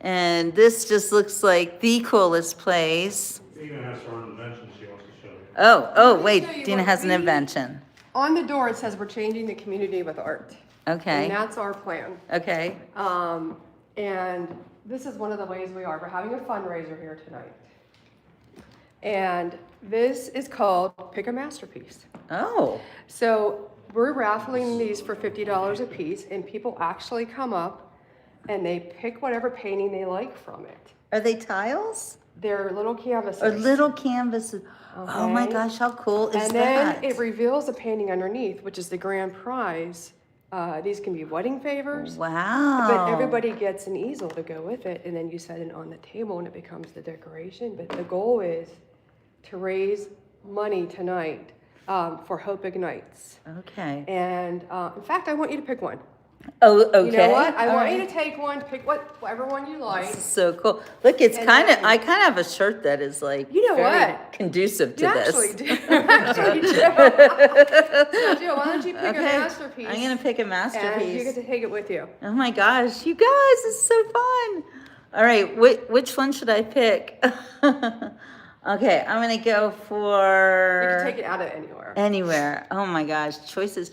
And this just looks like the coolest place. Dina has her own invention she wants to show you. Oh, Let me wait. show you Dina what has an we- invention. On the door, it says we're changing the community with art. And Okay. that's our plan. Okay. And this is one of the ways we are. We're having a fundraiser here tonight. And this is called Pick a Masterpiece. Oh. So we're raffling these for $50 a piece, and people actually come up and they pick whatever painting they like from it. Are they tiles They're little canvases. or little canvases? Oh my Okay. gosh, how cool is And then that? it reveals a painting underneath, which is the grand prize. These can be wedding favors. Wow. But everybody gets an easel to go with it, and then you set it on the table and it becomes the decoration. But the goal is to raise money tonight for Hope Ignites. Okay. And in fact, I want you to pick one. Oh, okay. You know what? I All want you right. to take one, pick whatever one you like. This is so cool. Look, it's And kind of, then- I kind of have a shirt that is like, You know very what? conducive to You this. actually do. Actually do. So, Jill, why don't you pick a masterpiece? I'm going to pick a And you masterpiece. get to take it with you. Oh my gosh, you guys, it's so fun. All right, which one should I pick? Okay, I'm going to go You for can take it out of anywhere. anywhere. Oh my gosh, choices.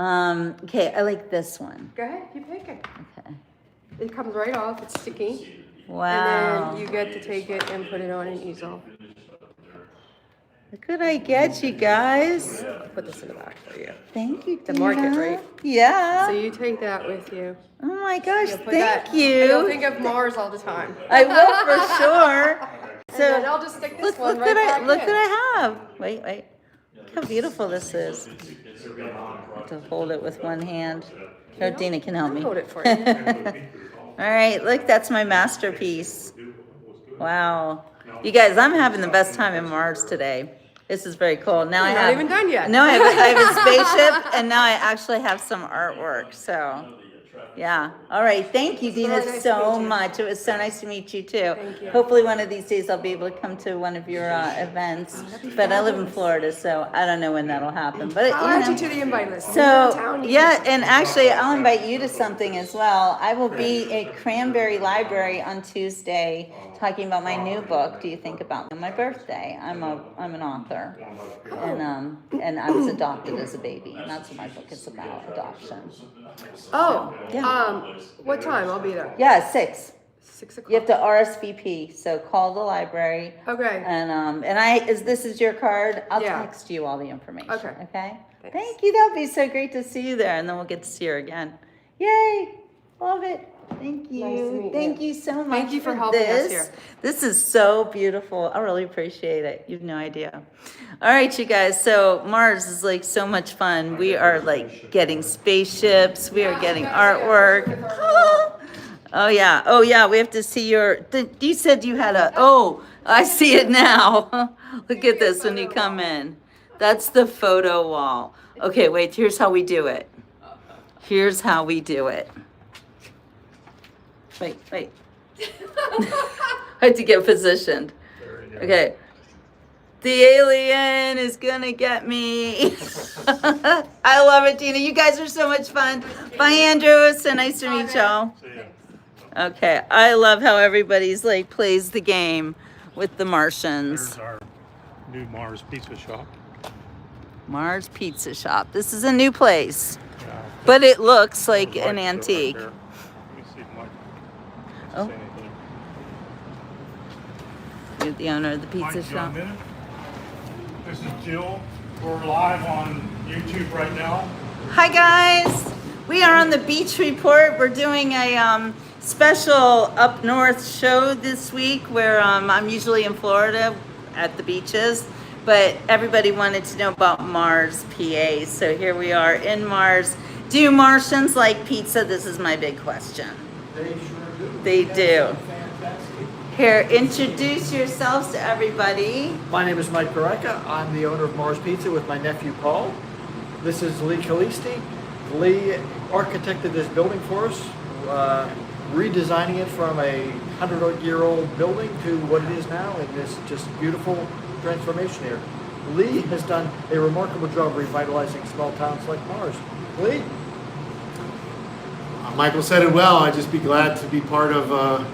Okay, I like this one. Go ahead, you pick it. Okay. It comes right off, it's sticky. Wow. And then you get to take it and put it on an easel. Look what I get, you guys. Put this in the back for you. Thank you, The market, Dina. right? Yeah. So you take that with you. Oh my gosh, You'll put thank that, and you'll you. think of Mars all the time. I will for sure. And then I'll just stick this one right back Look in. what I have. Wait. Look how beautiful this is. I have to hold it with one hand. No, Dina can help I'll me. hold it for you. All right, look, that's my masterpiece. Wow. You guys, I'm having the best time in Mars today. This is very cool. Now You're I not have. even done yet. No, I have a spaceship, and now I actually have some artwork. So, yeah. All right. Thank you, Dina, very nice to so meet you. much. It was so nice to meet you too. Thank you. Hopefully, one of these days I'll be able to come to one of your events. But I live in Florida, so I don't know when that'll happen. But I'll you add know. you to the invite list. When you're in So, town, you yeah, and actually, I'll invite you to something as well. I will be at Cranberry Library on Tuesday talking about my new book, Do You Think About Me? On my birthday. I'm an author. And I was adopted as a baby, and that's what my book is about, adoption. Oh, Yeah. what time? I'll be there. Yeah, 6. 6 o'clock. You have to RSVP, so call the library. Okay. And this is your card. I'll Yeah. text you all the information. Okay. Okay. Thanks. Thank you. That'd be so great to see you there, and then we'll get to see her again. Yay! Love it. Thank you. Nice to meet Thank you. you so much. Thank you for helping us this. here. This is so beautiful. I really appreciate it. You have no idea. All right, you guys. So Mars is like so much fun. We are like getting spaceships. We are getting artwork. Oh yeah. We have to see your. You said you had a. Oh, I see it now. Look at this when you come in. That's the photo wall. Okay, wait. Here's how we do it. Here's how we do it. Wait. I have to get positioned. Okay. The alien is gonna get me. I love it, Tina. You guys are so much fun. Bye, Andrew. It's so nice to meet y'all. Okay. I love how everybody's like plays the game with the Martians. Here's our new Mars Pizza Shop. Mars Pizza Shop. This is a new place, Yeah, but it looks like Mike's an over antique. there. Let me see if Mike Oh. say anything. You're the owner of the pizza Mike, shop. John Minute. This is Jill. We're live on YouTube right now. Hi guys, we are on the Beach Report. We're doing a special up north show this week where I'm usually in Florida at the beaches, but everybody wanted to know about Mars, PA. So here we are in Mars. Do Martians like pizza? This is my big question. They sure do. They do. Fantastic. Here, introduce yourselves to everybody. My name is Mike Bareka. I'm the owner of Mars Pizza with my nephew Paul. This is Lee Calisti. Lee architected this building for us, redesigning it from a 100-year-old building to what it is now in this just beautiful transformation here. Lee has done a remarkable job revitalizing small towns like Mars. Lee? Michael said it well. I'd just be glad to be part of a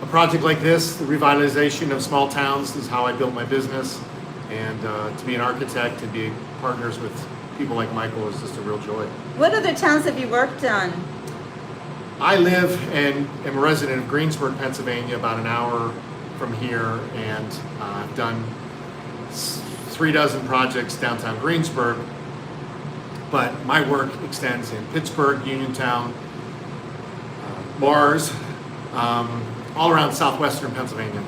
project like this. The revitalization of small towns is how I built my business. And to be an architect and be partners with people like Michael is just a real joy. What other towns have you worked on? I live and am a resident of Greensburg, Pennsylvania, about an hour from here. And I've done 36 projects downtown Greensburg. But my work extends in Pittsburgh, Uniontown, bars, all around southwestern Pennsylvania.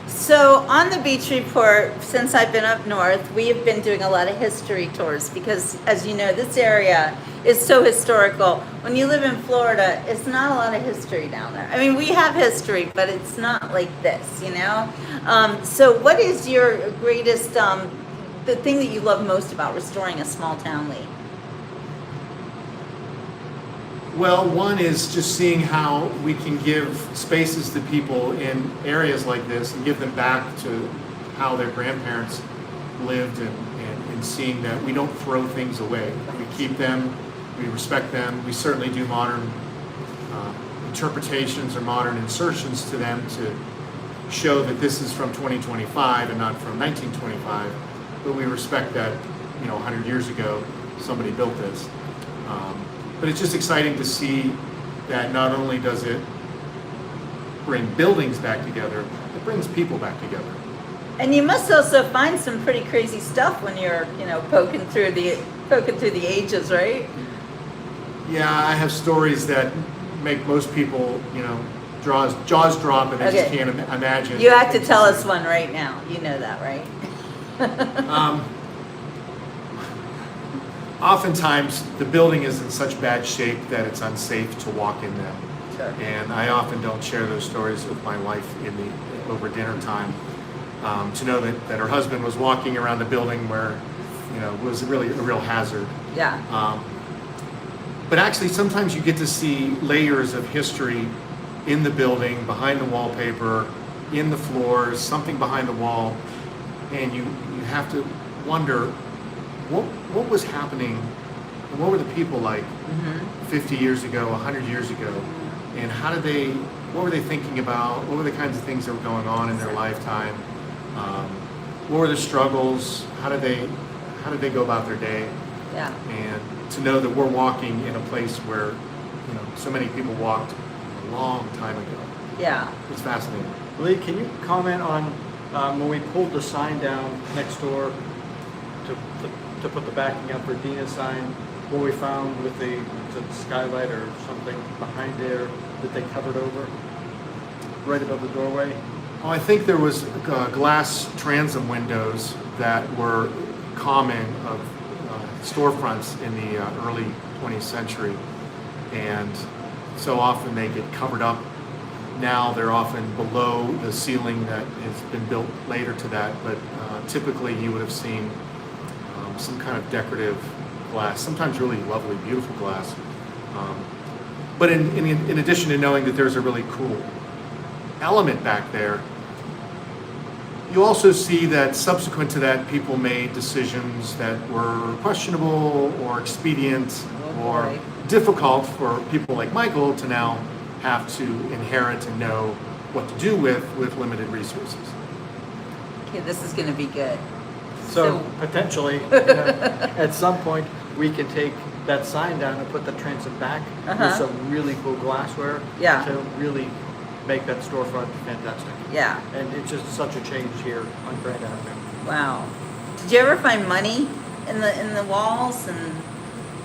So on the Beach Report, since I've been up north, we have been doing a lot of history tours because, as you know, this area is so historical. When you live in Florida, it's not a lot of history down there. I mean, we have history, but it's not like this, you know? So what is your greatest, the thing that you love most about restoring a small town, Lee? Well, one is just seeing how we can give spaces to people in areas like this and give them back to how their grandparents lived, and seeing that we don't throw things away. We keep them, we respect them. We certainly do modern interpretations or modern insertions to them to show that this is from 2025 and not from 1925, but we respect that, 100 years ago somebody built this. But it's just exciting to see that not only does it bring buildings back together, it brings people back together. And you must also find some pretty crazy stuff when you're, poking through the ages, right? Yeah, I have stories that make most people, jaws drop, and they just can't imagine. You have to tell us one right now. You know that, right? Oftentimes, the building is in such bad shape that it's unsafe to walk in them. Sure. And I often don't share those stories with my wife over dinner time. To know that her husband was walking around a building where, was really a real hazard. Yeah. But actually, sometimes you get to see layers of history in the building, behind the wallpaper, in the floors, something behind the wall, and you have to wonder, what was happening, and what were the people like 50 years ago, 100 years ago, and what were they thinking about? What were the kinds of things that were going on in their lifetime? What were the struggles? How did they go about their day? Yeah. And to know that we're walking in a place where, so many people walked a long time ago. Yeah. It's fascinating. Lee, can you comment on when we pulled the sign down next door to put the backing up for Dina's sign, what we found with the skylight or something behind there that they covered over right above the doorway? Oh, I think there was glass transom windows that were common of storefronts in the early 20th century, and so often they get covered up. Now they're often below the ceiling that has been built later to that, but typically you would have seen some kind of decorative glass, sometimes really lovely, beautiful glass. But in addition to knowing that there's a really cool element back there, you also see that subsequent to that, people made decisions that were questionable or expedient or difficult for people like Michael to now have to inherit and know what to do with limited resources. Okay, this is going to be good. So potentially, at some point, we can take that sign down and put the transom back with some really cool glassware to really make that storefront fantastic. Yeah. And it's just such a change here on Grand Avenue. Wow. Did you ever find money in the walls and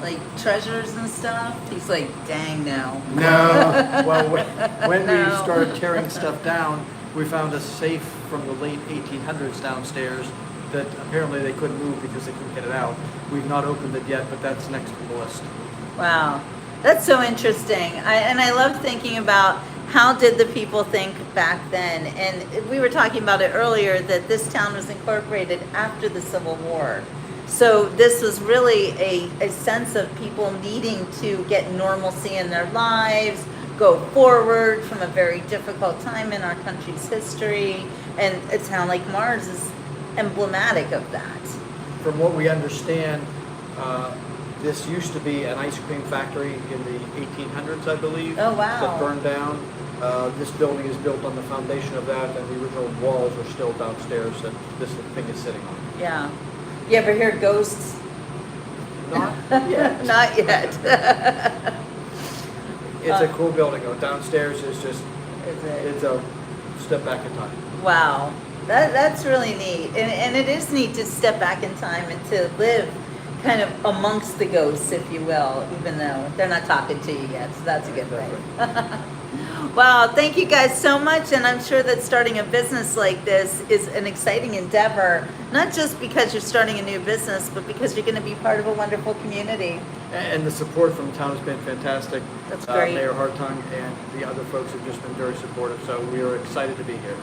like treasures and stuff? He's like, dang no. No. Well, when we started tearing stuff down, we found a safe from the late 1800s downstairs that apparently they couldn't move because they couldn't get it out. We've not opened it yet, but that's next on the list. Wow. That's so interesting. I love thinking about how did the people think back then. And we were talking about it earlier that this town was incorporated after the Civil War. So this was really a sense of people needing to get normalcy in their lives, go forward from a very difficult time in our country's history. And a town like Mars is emblematic of that. From what we understand, this used to be an ice cream factory in the 1800s, I believe. Oh, wow. That burned down. This building is built on the foundation of that, and the original walls are still downstairs that this thing is sitting on. Yeah. You ever hear ghosts? Not yet. Not yet. It's a cool building, though. Downstairs is just, Is it? it's a step back in time. Wow. That's really neat. And it is neat to step back in time and to live kind of amongst the ghosts, if you will, even though they're not talking to you yet. So that's a good thing. Wow, thank you guys so much. And I'm sure that starting a business like this is an exciting endeavor, not just because you're starting a new business, but because you're going to be part of a wonderful community. And the support from the town has been fantastic. That's great. Mayor Hartung and the other folks have just been very supportive, so we are excited to be here.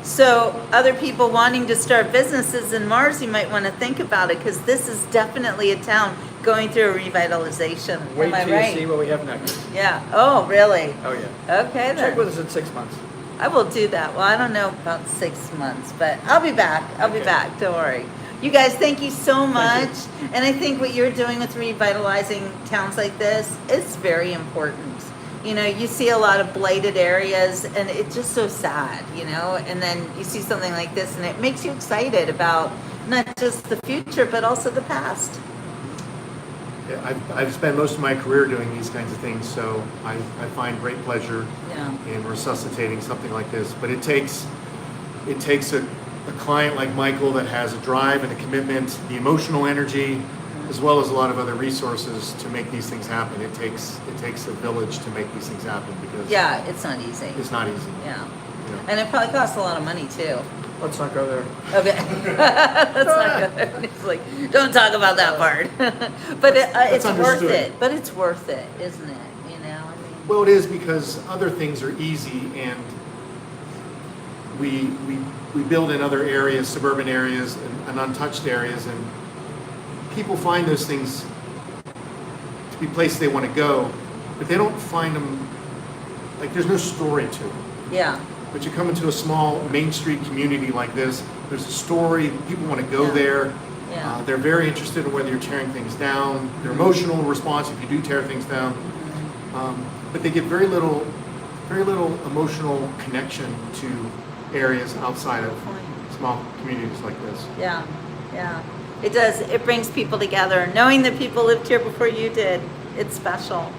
So other people wanting to start businesses in Mars, you might want to think about it, because this is definitely a town going through a revitalization. Wait Am I till right? you see what we have next. Yeah. Oh, really? Oh, yeah. Okay, then. Check with us in 6 months. I will do that. Well, I don't know about 6 months, but I'll be back. I'll be back. Don't worry. You guys, thank you so much. And I think what you're doing with revitalizing towns like this is very important. You know, you see a lot of blighted areas and it's just so sad, you know, and then you see something like this and it makes you excited about not just the future, but also the past. Yeah, I've spent most of my career doing these kinds of things, so I find great pleasure in resuscitating something like this. But it takes a client like Michael that has a drive and a commitment, the emotional energy, as well as a lot of other resources to make these things happen. It takes a village to make these things happen, because It's not easy. it's not easy. Yeah. You know. And it probably costs a lot of money too. Let's not go there. Okay. That's not good. It's like, don't talk about that part. But it's worth understood. it. But it's worth it, isn't it? You know, I mean. Well, it is, because other things are easy, and we build in other areas, suburban areas, and untouched areas, and people find those things to be places they want to go, but they don't find them, like, there's no story to them. Yeah. But you come into a small Main Street community like this, there's a story, people want to go there. Yeah. They're very interested in whether you're tearing things down. They're emotional response if you do tear things down. But they get very little emotional connection to areas outside of small communities like this. Yeah. Yeah. It does. It brings people together. Knowing that people lived here before you did, it's special.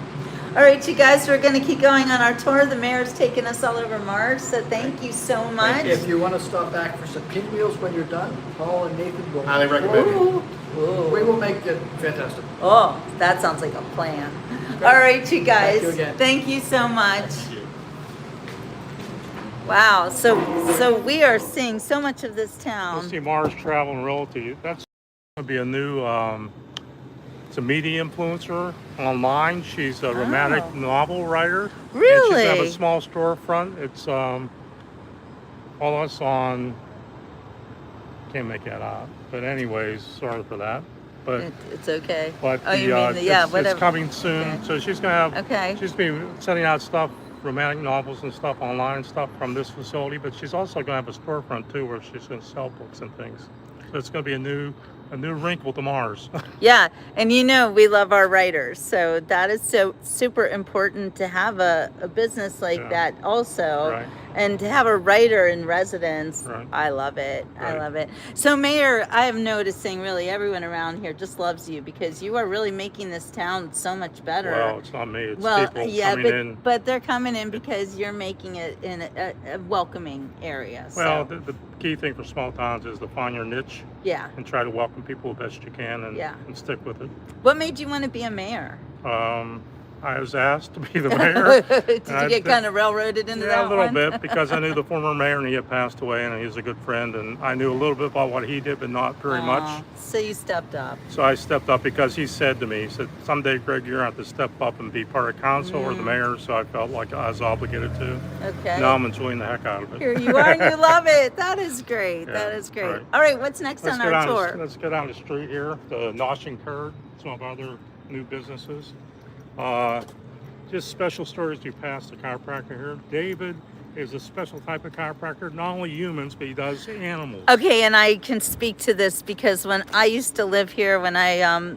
All right, you guys, we're going to keep going on our tour. The mayor's taking us all over Mars, so thank you so much. If you want to stop back for some pinwheels when you're done, Paul and Nathan will. Highly recommend it. Ooh. We will make it fantastic. Oh, that sounds like a plan. All right, you guys. Thank you again. Thank you so much. Wow, so we are seeing so much of this town. You'll see Mars Travel and Realty. That's going to be a new, it's a media influencer online. She's a romantic novel writer. Really? And she's got a small storefront. It's follow us on, can't make that out. But anyways, sorry for that. But It's okay. But oh, you mean whatever. it's coming soon. Okay. So she's gonna have. Okay. She's been sending out stuff, romantic novels and stuff, online stuff from this facility. But she's also gonna have a storefront too, where she's gonna sell books and things. So it's gonna be a new wrinkle to Mars. Yeah, and you know we love our writers, so that is so super important to have a business like that also. Right. And to have a writer in residence. Right. I love it. Right. I love it. So Mayor, I am noticing really everyone around here just loves you, because you are really making this town so much better. Well, it's not me. It's Well, people yeah, coming in. but they're coming in because you're making it in a welcoming area. Well, So, the key thing for small towns is to find your niche yeah. and try to welcome people the best you can, and, Yeah. and stick with it. What made you want to be a mayor? I was asked to be the mayor. Did you get kind of railroaded into that Yeah, a little one? bit, because I knew the former mayor and he had passed away, and he was a good friend, and I knew a little bit about what he did, but not very much. So you stepped up. So I stepped up because he said to me, he said, someday, Greg, you're going to have to step up and be part of council or the mayor. So I felt like I was obligated to. Okay. Now I'm enjoying the heck out of it. Here you are, and you love it. That is great. Yeah, that is great. right. All right, what's next on our tour? Let's get down the street here. The Nosh Curd, some of our other new businesses. Just special stories you pass the chiropractor here. David is a special type of chiropractor, not only humans, but he does animals. Okay, and I can speak to this because when I used to live here, when I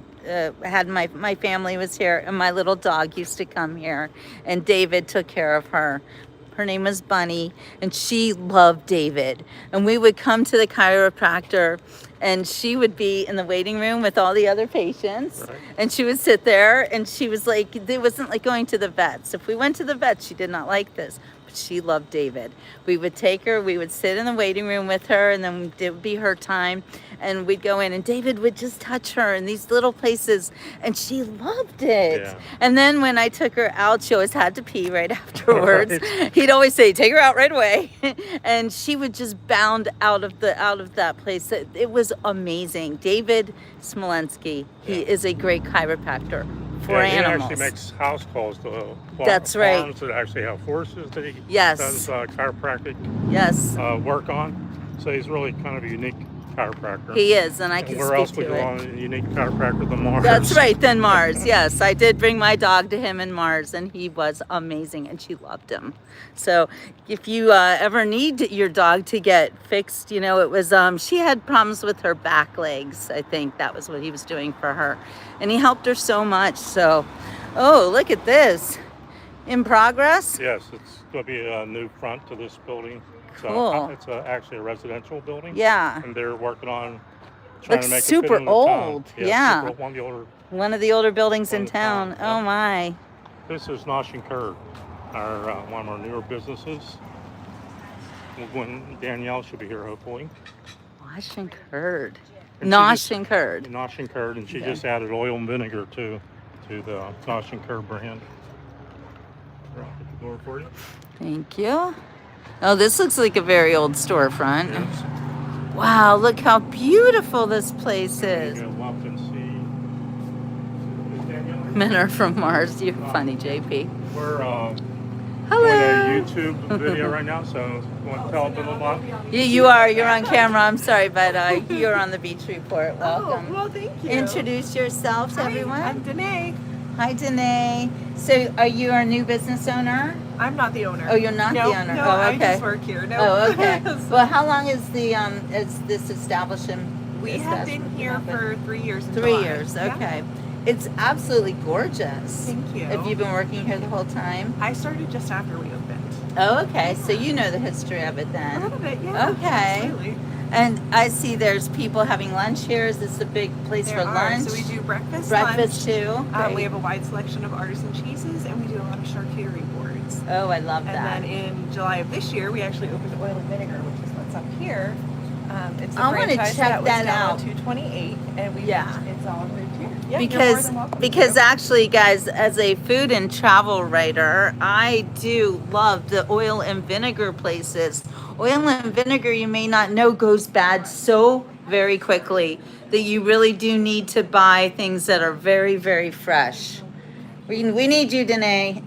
had my family was here, and my little dog used to come here, and David took care of her. Her name was Bunny, and she loved David. And we would come to the chiropractor, and she would be in the waiting room with all the other patients, Right. and she would sit there, and she was like, it wasn't like going to the vets. If we went to the vets, she did not like this, but she loved David. We would take her, we would sit in the waiting room with her, and then it would be her time, and we'd go in, and David would just touch her in these little places, and she loved it. Yeah. And then when I took her out, she always had to pee right afterwards. Right. He'd always say, take her out right away. And she would just bound out of that place. It was amazing. David Smolensky, he Yeah. is a great chiropractor for Yeah, he animals. actually makes house calls to That's right. farms that actually have horses that he Yes. does chiropractic Yes, work on. So he's really kind of a unique chiropractor. he is, and I And can where speak else would to you it. want a unique chiropractor than Mars? That's right, then Mars. Yes, I did bring my dog to him in Mars, and he was amazing, and she loved him. So if you ever need your dog to get fixed, you know, it was, she had problems with her back legs. I think that was what he was doing for her. And he helped her so much. So, oh, look at this. In progress? Yes, it's going to be a new front to this building. Cool. It's actually a residential building. Yeah. And they're working on trying Looks to make it super fit in the town. old. Yeah. Super, one of the older. One of the older buildings in One of the town. town, yeah. Oh, my. This is Nosh Curd, one of our newer businesses. When Danielle should be here, hopefully. Nosh and Curd. And she Nosh just- and Curd. Nosh and Curd, and she Okay. just added oil and vinegar to the Nosh and Curd brand. Here, I'll get the door for you. Thank you. Oh, this looks like a very old storefront. Yes. Wow, look how beautiful this place You is. go up and see. Is Danielle here? Men are from Mars. You're funny, JP. We're doing Hello. a YouTube video right now, so you want to tell them a little about? You are. You're on camera. I'm sorry, but you're on the Beach Report. Welcome. Oh, well, thank you. Introduce yourself to everyone. I'm Danae. Hi, Danae. So, are you our new business owner? I'm not the owner. Oh, you're not the owner. No, Oh, I okay. just work here. No. Oh, okay. Well, how long is this establishment? We have been here for 3 years. in 3 July. years. Yeah. Okay. It's absolutely gorgeous. Thank you. Have you been working here the whole time? I started just after we opened. Oh, okay. So you know the history of it A then. little bit, yeah. Okay. Absolutely. And I see there's people having lunch here. Is this a big place There for are. lunch? So we do breakfast, Breakfast lunch. too. We Great. have a wide selection of artisan cheeses, and we do a lot of charcuterie boards. Oh, I love And that. then in July of this year, we actually opened Oil and Vinegar, which is what's up here. It's a I wanna franchise check that was that down out. on 228, and we Yeah. it's all moved here. Yeah, you're more because than welcome because to. actually, guys, as a food and travel writer, I do love the oil and vinegar places. Oil and vinegar, you may not know, goes bad so very quickly that you really do need to buy things that are very, very fresh. We need you, Danae.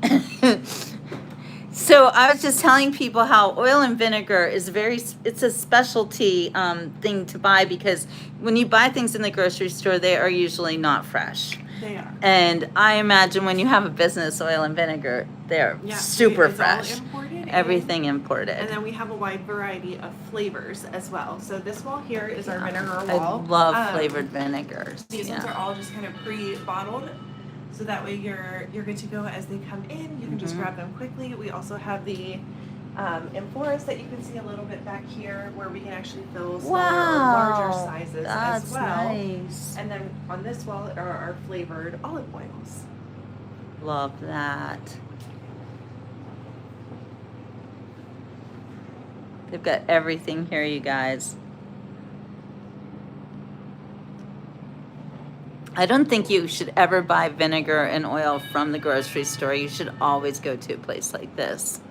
So I was just telling people how oil and vinegar is it's a specialty thing to buy, because when you buy things in the grocery store, they are usually not fresh. They are. And I imagine when you have a business, oil and vinegar, they're Yeah, super it's all fresh. imported, Everything imported. And then we have a wide variety of flavors as well. So this wall here is our vinegar I wall. love flavored vinegars. These ones are Yeah. all just kind of pre-bottled, so that way you're good to go as they come in. You can just grab them quickly. We also have the amphoras that you can see a little bit back here, where we can actually fill smaller or larger Wow, sizes that's as well. nice. And then on this wall are our flavored olive oils. Love that. They've got everything here, you guys. I don't think you should ever buy vinegar and oil from the grocery store. You should always go to a place like this.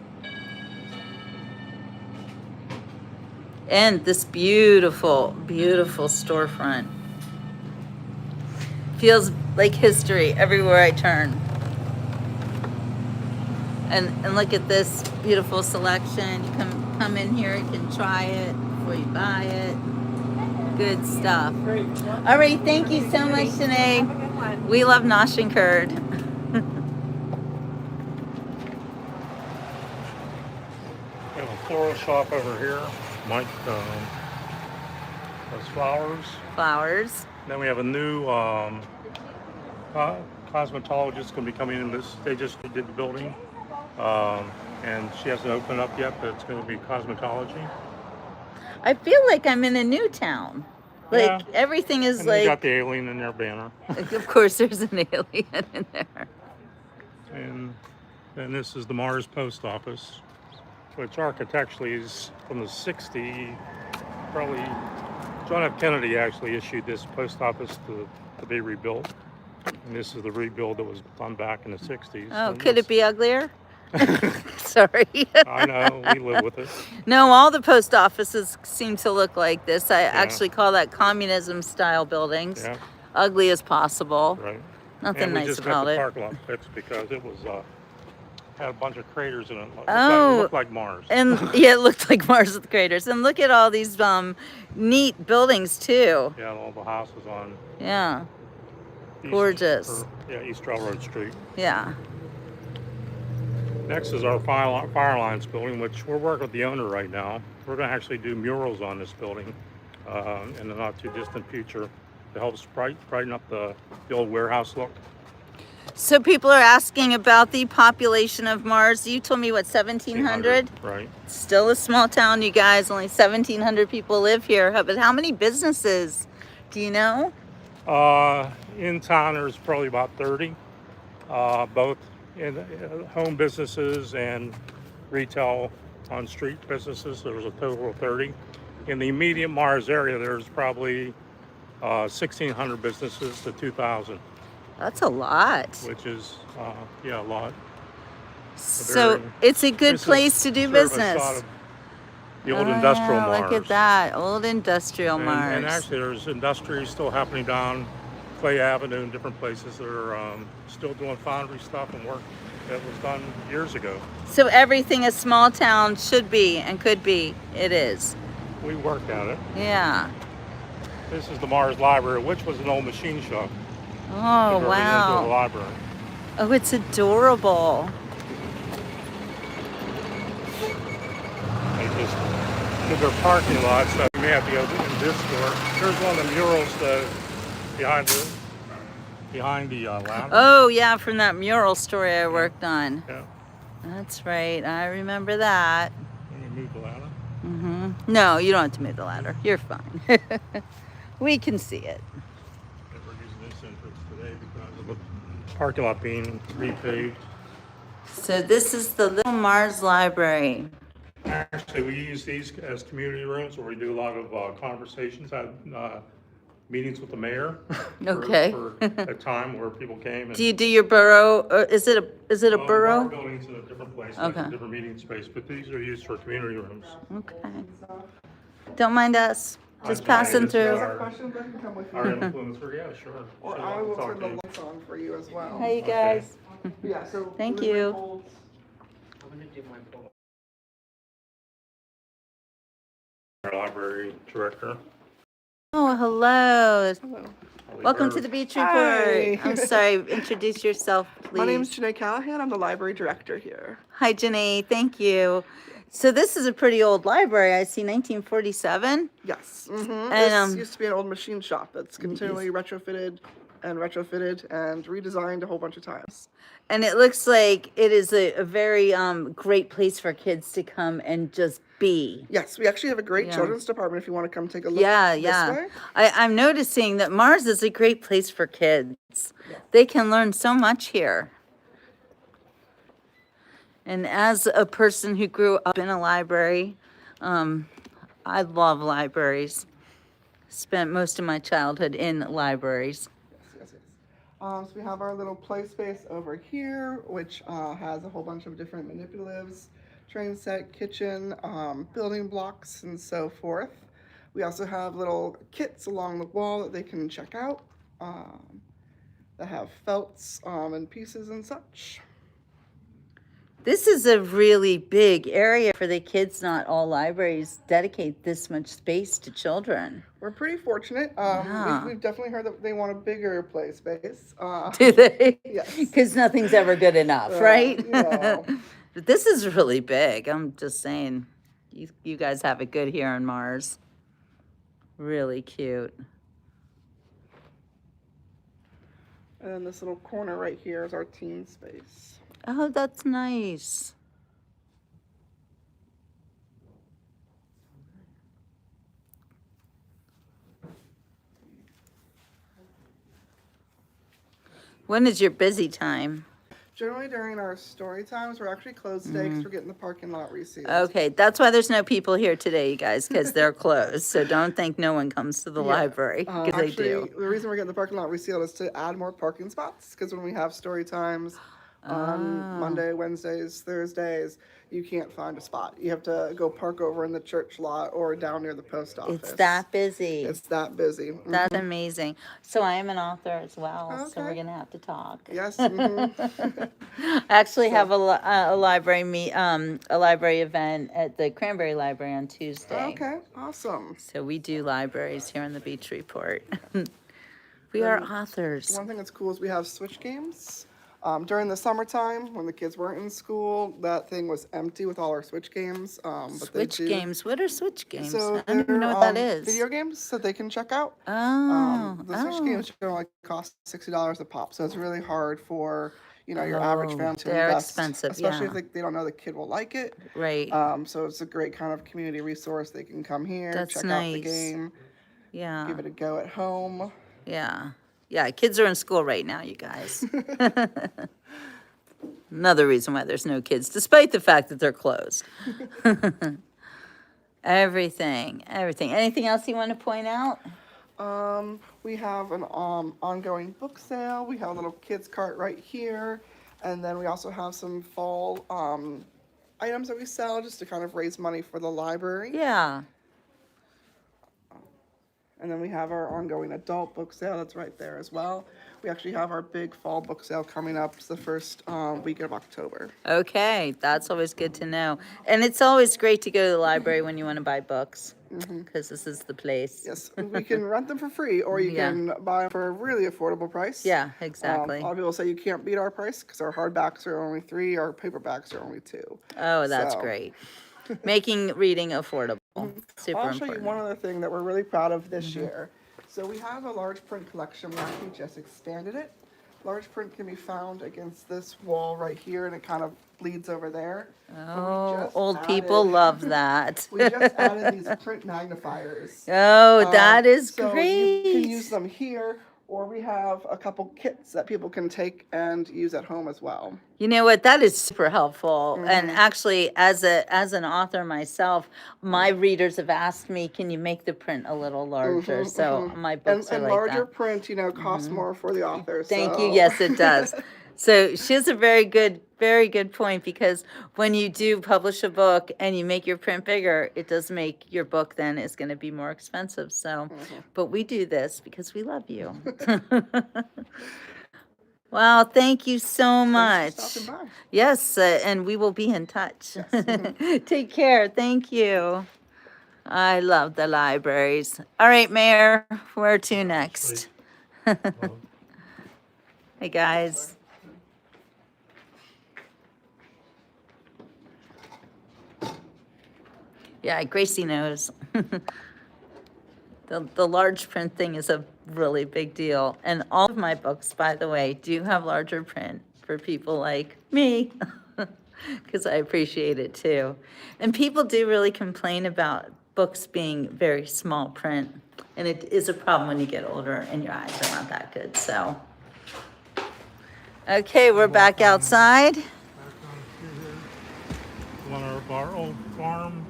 And this beautiful, beautiful storefront. Feels like history everywhere I turn. And look at this beautiful selection. You come in here, you can try it before you buy it. Good stuff. All right, thank you so much, Sinead. Have a good one. We love Nosh and Curd. We have a floral shop over here. Mike does flowers. Flowers. Then we have a new cosmetologist going to be coming in. They just did the building, and she hasn't opened up yet, but it's going to be cosmetology. I feel like I'm in a new town. Like Yeah. everything is And they got like, the alien in their banner. of course, there's an alien in there. And then this is the Mars Post Office, which architecturally is from the 60s. Probably John F. Kennedy actually issued this post office to be rebuilt. And this is the rebuild that was done back in the 60s. Oh, And could it be uglier? Sorry. I know, we live with it. No, all the post offices seem to look like this. I actually call that communism style buildings. Yeah, Ugly as possible. right. Nothing And we nice just about got the it. parking lot fixed because it was had a bunch of craters in it. Oh. It looked like Mars. And yeah, it looked like Mars with craters. And look at all these neat buildings too. Yeah, all the houses on Yeah. East, Gorgeous. East Railroad Street. Yeah. Next is our fire lines building, which we're working with the owner right now. We're going to actually do murals on this building in the not too distant future to help brighten up the old warehouse look. So people are asking about the population of Mars. You told me what, 1,700? Right. Still a small town, you guys. Only 1,700 people live here. But how many businesses? Do you know? In town, there's probably about 30, both in home businesses and retail on street businesses. There's a total of 30. In the immediate Mars area, there's probably 1,600 businesses to 2,000. That's a lot. Which is, a lot. So it's a good place to do sort of a business. shot of the old industrial yeah, Mars. Look at that, old industrial Mars. And actually, there's industry still happening down Clay Avenue and different places that are still doing foundry stuff and work that was done years ago. So everything a small town should be and could be, it is. We worked at it. Yeah. This is the Mars Library, which was an old machine shop. Oh, Into a wow. library. Oh, it's adorable. They just did their parking lot, so we may have to go in this door. Here's one of the murals behind the ladder. Oh, yeah, from that mural story I worked on. Yeah. That's right. I remember that. Let me move the ladder. No, you don't have to move the ladder. You're fine. We can see it. We're using this entrance today because of the parking lot being repaved. So this is the Little Mars Library. Actually, we use these as community rooms where we do a lot of conversations. I had meetings with the mayor Okay. for a time where people came. And, Do you do your borough? Is it a Our borough? buildings in a different place, Okay. like a different meeting space, but these are used for community rooms. Okay. Don't mind us. Just I'm passing sorry, this is through. our- Questions, I can come with Our you. influencer, yeah, sure. Or Sure, I I'll will talk turn to the you. lights on for you as well. Hey, you guys. Yeah, so. Thank delivery you. holds- Our library director. Oh, hello. Hello. Welcome to the Beach Report. Hi. I'm sorry. Introduce yourself, please. My name is Janae Callahan. I'm the library director here. Hi, Janae. Thank you. So this is a pretty old library. I see 1947. Yes. And, This used to be an old machine shop that's continually retrofitted and redesigned a whole bunch of times. And it looks like it is a very great place for kids to come and just be. Yes, we actually have a great Yeah. children's department if you want to come take a look. Yeah, this yeah. way. I'm noticing that Mars is a great place for kids. They can learn so much here. And as a person who grew up in a library, I love libraries. Spent most of my childhood in libraries. Yes. So we have our little play space over here, which has a whole bunch of different manipulatives, train set, kitchen, building blocks, and so forth. We also have little kits along the wall that they can check out that have felts and pieces and such. This is a really big area for the kids. Not all libraries dedicate this much space to children. We're pretty fortunate. Yeah. We've definitely heard that they want a bigger play space. Do they? Yes. Because nothing's ever good enough, right? you know. But this is really big. I'm just saying, you guys have it good here on Mars. Really cute. And then this little corner right here is our teen space. Oh, that's nice. When is your busy time? Generally during our story times, we're actually closed today because we're getting the parking lot resealed. Okay, that's why there's no people here today, you guys, because they're closed. So don't think no one comes to the Yeah. library, because they Actually, do. the reason we're getting the parking lot resealed is to add more parking spots, because when we have story times on Monday, Wednesdays, Thursdays, you can't find a spot. You have to go park over in the church lot or down near the post office. It's that busy. It's that busy. That's amazing. So I am an author as well, so we're Okay. gonna have to talk. Yes. I actually have a library a library event at the Cranberry Library on Tuesday. Okay, awesome. So we do libraries here in the Beach Report. We are authors. One thing that's cool is we have switch games. During the summertime, when the kids weren't in school, that thing was empty with all our switch games. But Switch games. What are switch games? So I don't even know what that is. Video games that they can check out. Oh, The switch games generally cost $60 a pop, so it's really hard for your average family to they're invest, expensive, especially yeah. if they don't know the kid will like it. Right. So it's a great kind of community resource. They can come here, That's check out the nice. game, Yeah. give it a go at home. Yeah. Yeah, kids are in school right now, you guys. Another reason why there's no kids, despite the fact that they're closed. Everything. Anything else you want to point out? We have an ongoing book sale. We have a little kids cart right here, and then we also have some fall items that we sell just to kind of raise money for the library. Yeah. And then we have our ongoing adult book sale that's right there as well. We actually have our big fall book sale coming up. It's the first week of October. Okay, that's always good to know. And it's always great to go to the library when you want to buy books, because this is the place. Yes, we can rent them for free, or you Yeah. can buy them for a really affordable price. Yeah, exactly. A lot of people say you can't beat our price because our hardbacks are only $3, our paperbacks are only $2. Oh, that's So- great. Making reading affordable. Super I'll show important. you one other thing that we're really proud of this year. So we have a large print collection. We actually just expanded it. Large print can be found against this wall right here, and it kind of bleeds over there. But we Oh, just old people added- love that. We just added these print magnifiers. Oh, that is so great. you can use them here, or we have a couple kits that people can take and use at home as well. You know what? That is super helpful. And Mm-hmm. actually, as an author myself, my readers have asked me, "Can you make the print a little larger?" So my books And are like larger that. print, costs more for the author. Thank so- you. Yes, it does. So she has a very good point, because when you do publish a book and you make your print bigger, it does make your book then is going to be more expensive. So, but we do this because we love you. Well, thank you so much. Thanks for stopping by. Yes, and we will be in touch. Take care. Thank you. I love the libraries. All right, Mayor, where to next? Hey, guys. Yeah, Gracie knows. The large print thing is a really big deal. And all of my books, by the way, do have larger print for people like me, because I appreciate it too. And people do really complain about books being very small print. And it is a problem when you get older and your eyes are not that good, so. Okay, we're back outside. One of our old farm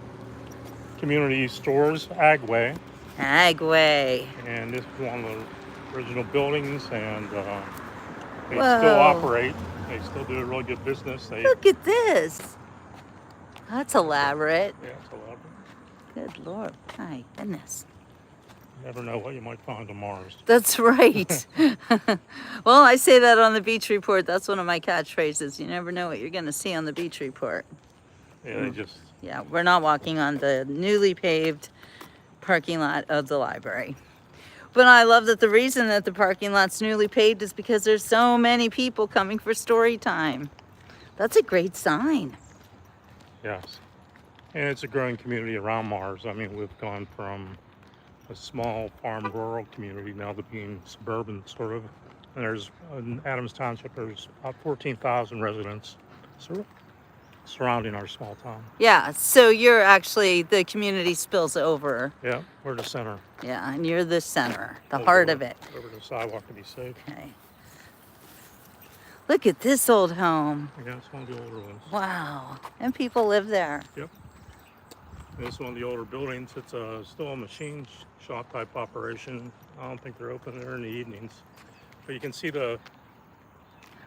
community stores, Agway, Agway. and this is one of the original buildings, and they Whoa. still operate. They still do a really good business. They, Look at this. That's elaborate. yeah, it's elaborate. Good Lord, my goodness. You never know what you might find on Mars. That's right. Well, I say that on the Beach Report. That's one of my catchphrases. You never know what you're going to see on the Beach Report. Yeah, they just, Yeah, we're not walking on the newly paved parking lot of the library. But I love that the reason that the parking lot's newly paved is because there's so many people coming for story time. That's a great sign. yes. And it's a growing community around Mars. I mean, we've gone from a small farm rural community now to being suburban, sort of. And there's, in Adams Township, there's about 14,000 residents surrounding our small town. Yeah, so you're actually, the community spills over. Yeah, we're the center. Yeah, and you're the center, the heart of it. Over the sidewalk to be safe. Okay. Look at this old home. Yeah, it's one of the older ones. Wow. And people live there. Yep. This is one of the older buildings. It's still a machine shop type operation. I don't think they're open there in the evenings. But you can see the,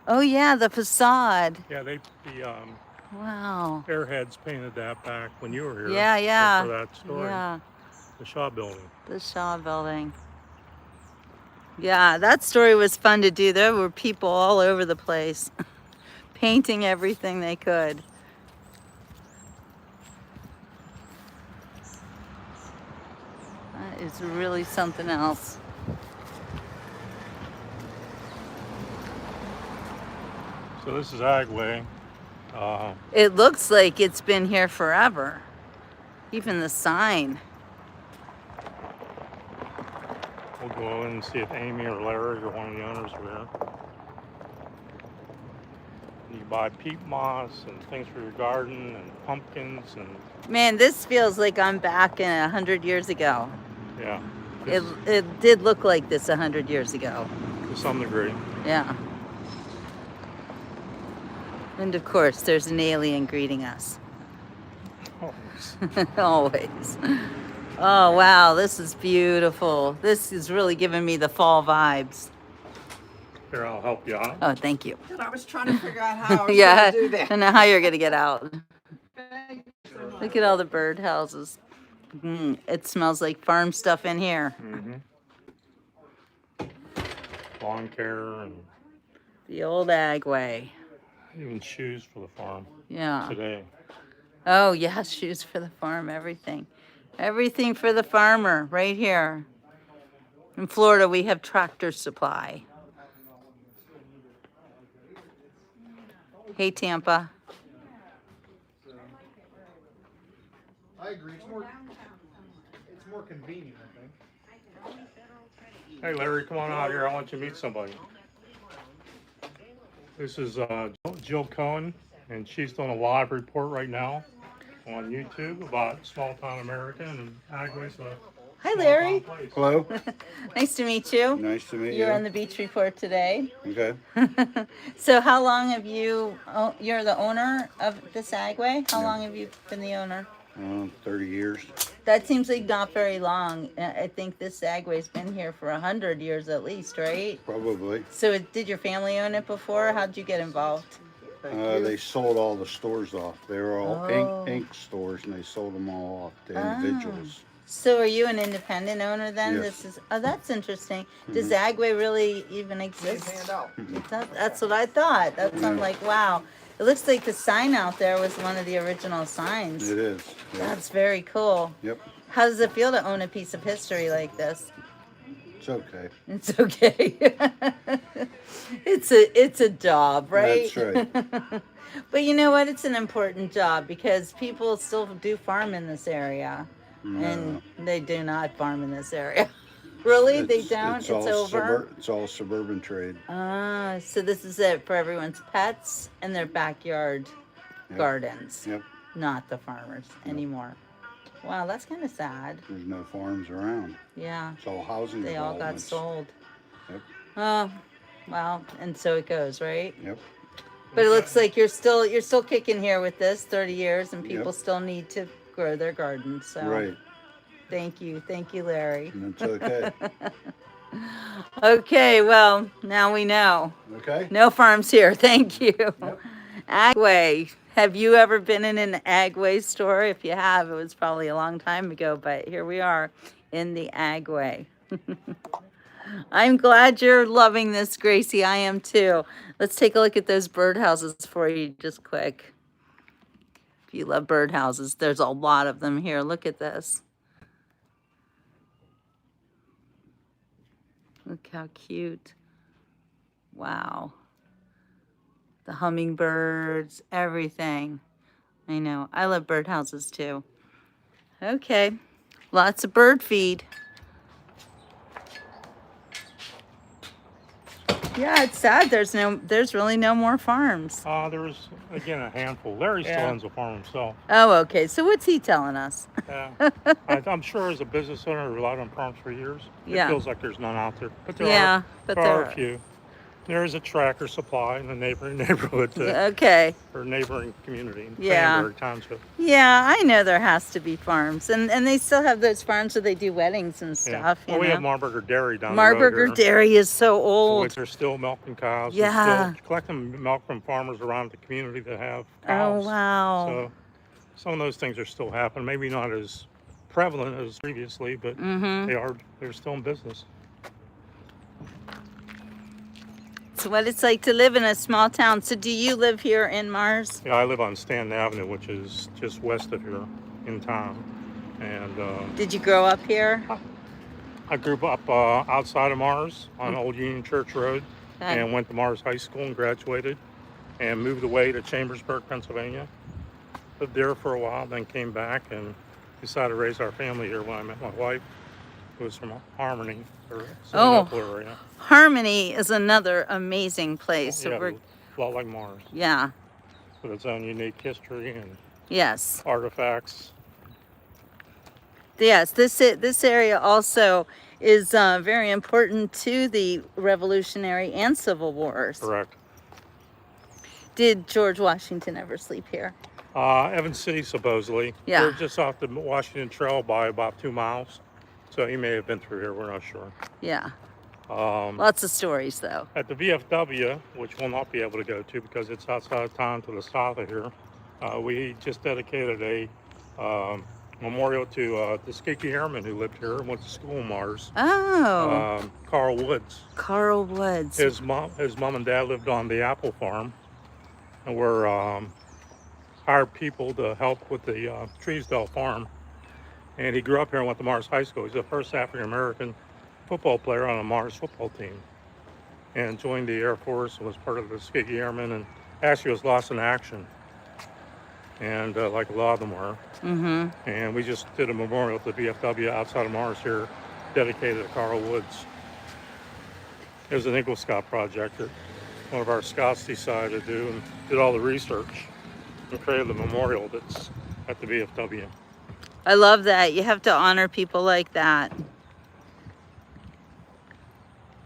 Oh yeah, the facade. yeah, the Wow. Airheads painted that back when you were here. Yeah, yeah. For that story. Yeah, The Shaw building. the Shaw building. Yeah, that story was fun to do. There were people all over the place painting everything they could. That is really something else. So this is Agway. It looks like it's been here forever. Even the sign. We'll go in and see if Amy or Larry or one of the owners are there. You buy peat moss and things for your garden and pumpkins and Man, this feels like I'm back in 100 years ago. yeah, It did look like this 100 years ago. to some degree. Yeah. And of course, there's an alien greeting us. Always. Oh, wow, this is beautiful. This is really giving me the fall vibes. Here, I'll help you out. Oh, thank you. And I was trying to figure out how I was Yeah, going to do I that. don't know how you're going to get out. Look at all the bird houses. It smells like farm stuff in here. Lawn care and The old Agway. even shoes for the farm Yeah. today. Oh, yeah, shoes for the farm, everything. Everything for the farmer, right here. In Florida, we have Tractor Supply. Hey, Tampa. I agree. It's more convenient, I think. Hey Larry, come on out here. I want you to meet somebody. This is Jill Cohen, and she's doing a live report right now on YouTube about small town America and Agway. So Hi, Larry. Hello. Nice to meet you. Nice to meet You're you. on the beach report today. Okay. So how long have you, you're the owner of this Agway? How long have you been the owner? 30 years. That seems like not very long. I think this Agway's been here for 100 years at least, right? Probably. So did your family own it before? How'd you get involved? They sold all the stores off. They were all Oh. ink stores, and they sold them all off to individuals. So are you an independent owner then? Yes. This is, oh, that's interesting. Does Agway really even exist? That's what I thought. I'm like, wow. It looks like the sign out there was one of the original signs. It is. Yeah. That's very cool. Yep. How does it feel to own a piece of history like this? It's okay. It's okay. it's a job, right? That's right. But you know what? It's an important job because people still do farm in this area. And they do not farm in this area. Really? They don't? It's over? It's all suburban trade. Ah, so this is it for everyone's pets and their backyard gardens. Yep. Not the farmers anymore. Wow, that's kind of sad. There's no farms around. Yeah. It's all housing They all got developments. sold. Yep. Oh, well, and so it goes, right? Yep. But it looks like you're still kicking here with this 30 years and people Yep. still need to grow their gardens. So Right. Thank you, Larry. And it's okay. Okay, well, now we know. Okay. No farms here. Thank you. Agway. Have you ever been in an Agway store? If you have, it was probably a long time ago, but here we are in the Agway. I'm glad you're loving this, Gracie. I am too. Let's take a look at those birdhouses for you just quick. If you love birdhouses, there's a lot of them here. Look at this. Look how cute. Wow. The hummingbirds, everything. I know. I love birdhouses too. Okay. Lots of bird feed. Yeah, it's sad. There's really no more farms. There's again a handful. Larry still owns a farm himself. Oh, okay. So what's he telling us? Yeah. I'm sure as a business owner who relied on farms for years, it Yeah. feels like there's none out there. But there Yeah, are. but there there are are. a few. There is a Tractor Supply in the neighboring neighborhood Okay. or neighboring community, Yeah. Cranberry Township. Yeah, I know there has to be farms, and they still have those farms where they do weddings and Yeah. stuff. Well, You we know, have Marburger Dairy down the road Marburger here, Dairy is so old. which are still milking cows. Yeah. And still collecting milk from farmers around the community that have Oh cows. wow. So some of those things are still happening. Maybe not as prevalent as previously, but they're still in business. It's what it's like to live in a small town. So do you live here in Mars? Yeah, I live on Stanton Avenue, which is just west of here in town. And Did you grow up here? I grew up outside of Mars on Old Union Church Road, Okay. and went to Mars High School and graduated, and moved away to Chambersburg, Pennsylvania. Lived there for a while, then came back and decided to raise our family here when I met my wife, who was from Harmony, or Sinople area. Harmony is another amazing place. So Yeah, we're, a lot like Mars, yeah. with its own unique history and Yes. artifacts. Yes, this area also is very important to the Revolutionary and Civil Wars. Correct. Did George Washington ever sleep here? Evans City, supposedly. Yeah. We're just off the Washington Trail by about 2 miles. So he may have been through here, we're not sure. Yeah. Lots of stories, though. At the VFW, which we'll not be able to go to because it's outside of town to the south of here, we just dedicated a memorial to the Tuskegee Airman who lived here and went to school in Mars. Oh. Carl Woods. Carl Woods. His mom and dad lived on the apple farm, and were hired people to help with the Treesdale farm. And he grew up here and went to Mars High School. He's the first African-American football player on a Mars football team, and joined the Air Force and was part of the Tuskegee Airmen, and actually was lost in action, and like a lot of them were. And we just did a memorial at the VFW outside of Mars here, dedicated to Carl Woods. It was an Eagle Scout project that one of our scouts decided to do, and did all the research and created the memorial that's at the VFW. I love that. You have to honor people like that.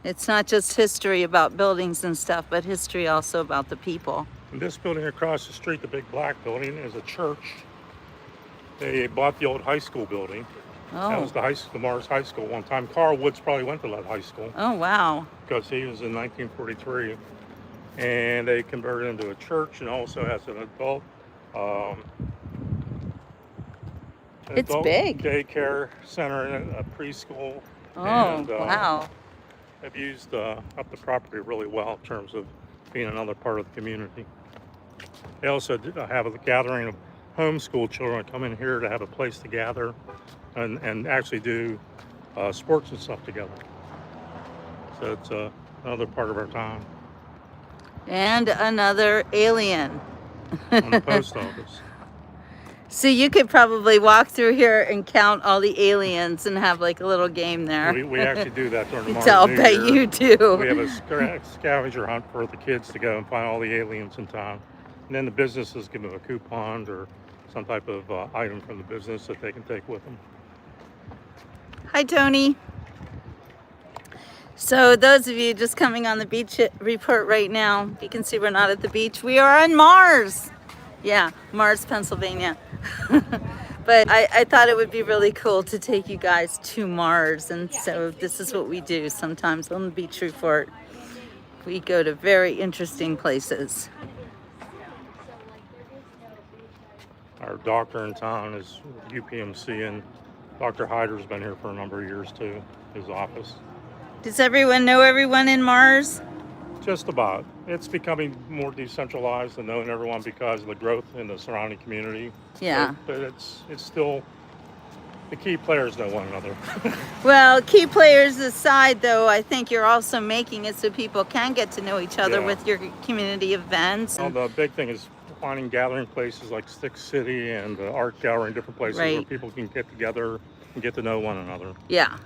It's not just history about buildings and stuff, but history also about the people. And this building across the street, the big black building, is a church. They bought the old high school building. That was the Mars High School one time. Carl Woods probably went to that high school. Oh, wow. Because he was in 1943. And they converted it into a church, and also has an adult It's big. daycare center and a preschool. Oh, and, wow. They've used up the property really well in terms of being another part of the community. They also have a gathering of homeschool children come in here to have a place to gather and actually do sports and stuff together. So it's another part of our town. And another alien. On the post office. So you could probably walk through here and count all the aliens and have like a little game there. We actually do that during the Mars I'll New bet Year. you do. We have a scavenger hunt for the kids to go and find all the aliens in town. And then the businesses give them a coupon or some type of item from the business that they can take with them. Hi, Tony. So those of you just coming on the beach report right now, you can see we're not at the beach. We are on Mars. Yeah, Mars, Pennsylvania. But I thought it would be really cool to take you guys to Mars. And so this is what we do sometimes on the beach report. We go to very interesting places. Our doctor in town is UPMC, and Dr. Hyder's been here for a number of years too, his office. Does everyone know everyone in Mars? Just about. It's becoming more decentralized and knowing everyone because of the growth in the surrounding community. Yeah. But it's still, the key players know one another. Well, key players aside, though, I think you're also making it so people can get to know each other with your community events. Well, the big thing is finding gathering places like Stick City and the Art Gallery and different places where people can get together and get to know one another. Yeah.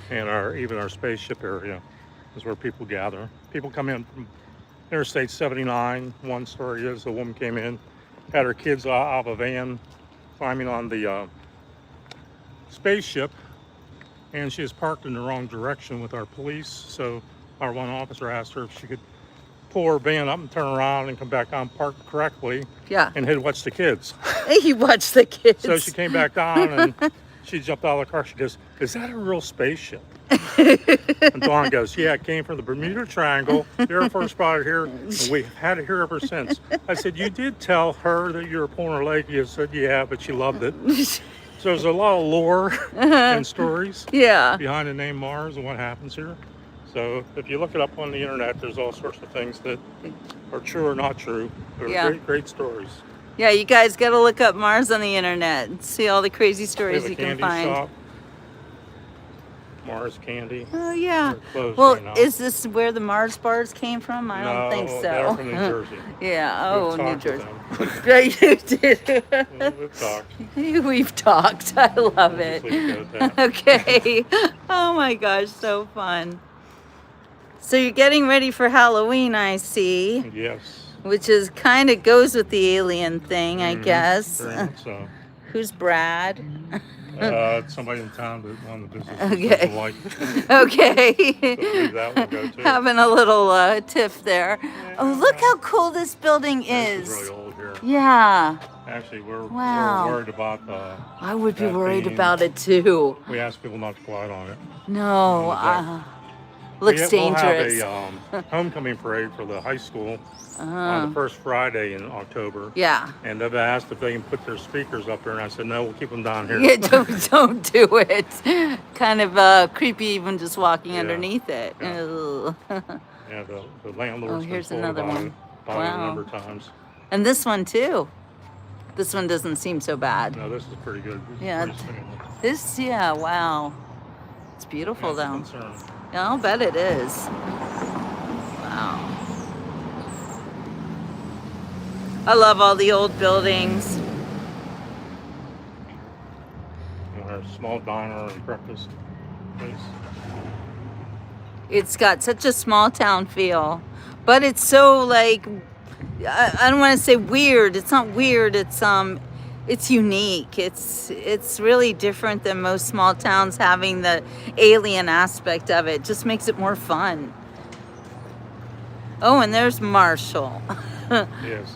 And even our spaceship area is where people gather. People come in from Interstate 79. One story is a woman came in, had her kids out of a van, climbing on the spaceship, and she was parked in the wrong direction with our police. So our one officer asked her if she could pull her van up and turn around and come back on, park correctly, Yeah. and head watch the kids. He watched the kids. So she came back down and she jumped out of the car. She goes, "Is that a real spaceship?" And Dawn goes, "Yeah, it came from the Bermuda Triangle. The Air Force brought it here, and we've had it here ever since." I said, "You did tell her that you were pulling her leg." You said, "Yeah, but she loved it." So there's a lot of lore and stories Yeah. behind the name Mars and what happens here. So if you look it up on the internet, there's all sorts of things that are true or not true. They're Yeah. great, great stories. Yeah, you guys got to look up Mars on the internet and see all the crazy We stories have a you can candy find. shop. Mars Candy. Oh yeah. They're closed Well, right now. is this where the Mars bars came from? I don't think No, so. they're from New Jersey. Yeah. Oh, We've New talked with Jersey. them. Right, you did. We've talked. We've talked. I love We'll it. just leave it at that. Okay. Oh my gosh, so fun. So you're getting ready for Halloween, I see, Yes. which is kind of goes with the alien thing, I guess. Very much so. Who's Brad? It's somebody in town that one of the businesses Okay. doesn't like. Okay. So leave that one go too. Having a little tiff there. Oh, look how cool this building This is. is really old here. Yeah. Actually, Wow. we're worried about I would be that worried being- about it too. We ask people not to go out on it. No. Looks dangerous. We'll have a homecoming parade for the high school on Uh-huh. the first Friday in October. Yeah. And they've asked if they can put their speakers up there, and I said, no, we'll keep them down here. Yeah, don't do it. Kind of creepy even just walking Yeah. underneath it. Yeah. Ugh. Yeah, the landlord's here's been told another about one. it about it a Wow. number of times. And this one too. This one doesn't seem so bad. No, this is pretty good. This is Yeah. pretty standard. This, yeah, wow. It's beautiful That's a though. concern. Yeah, I'll bet it is. Wow. I love all the old buildings. And our small diner and breakfast place. It's got such a small town feel, but it's so like, I don't want to say weird. It's not weird. It's unique. It's really different than most small towns having the alien aspect of it. Just makes it more fun. Oh, and there's Marshall. Yes.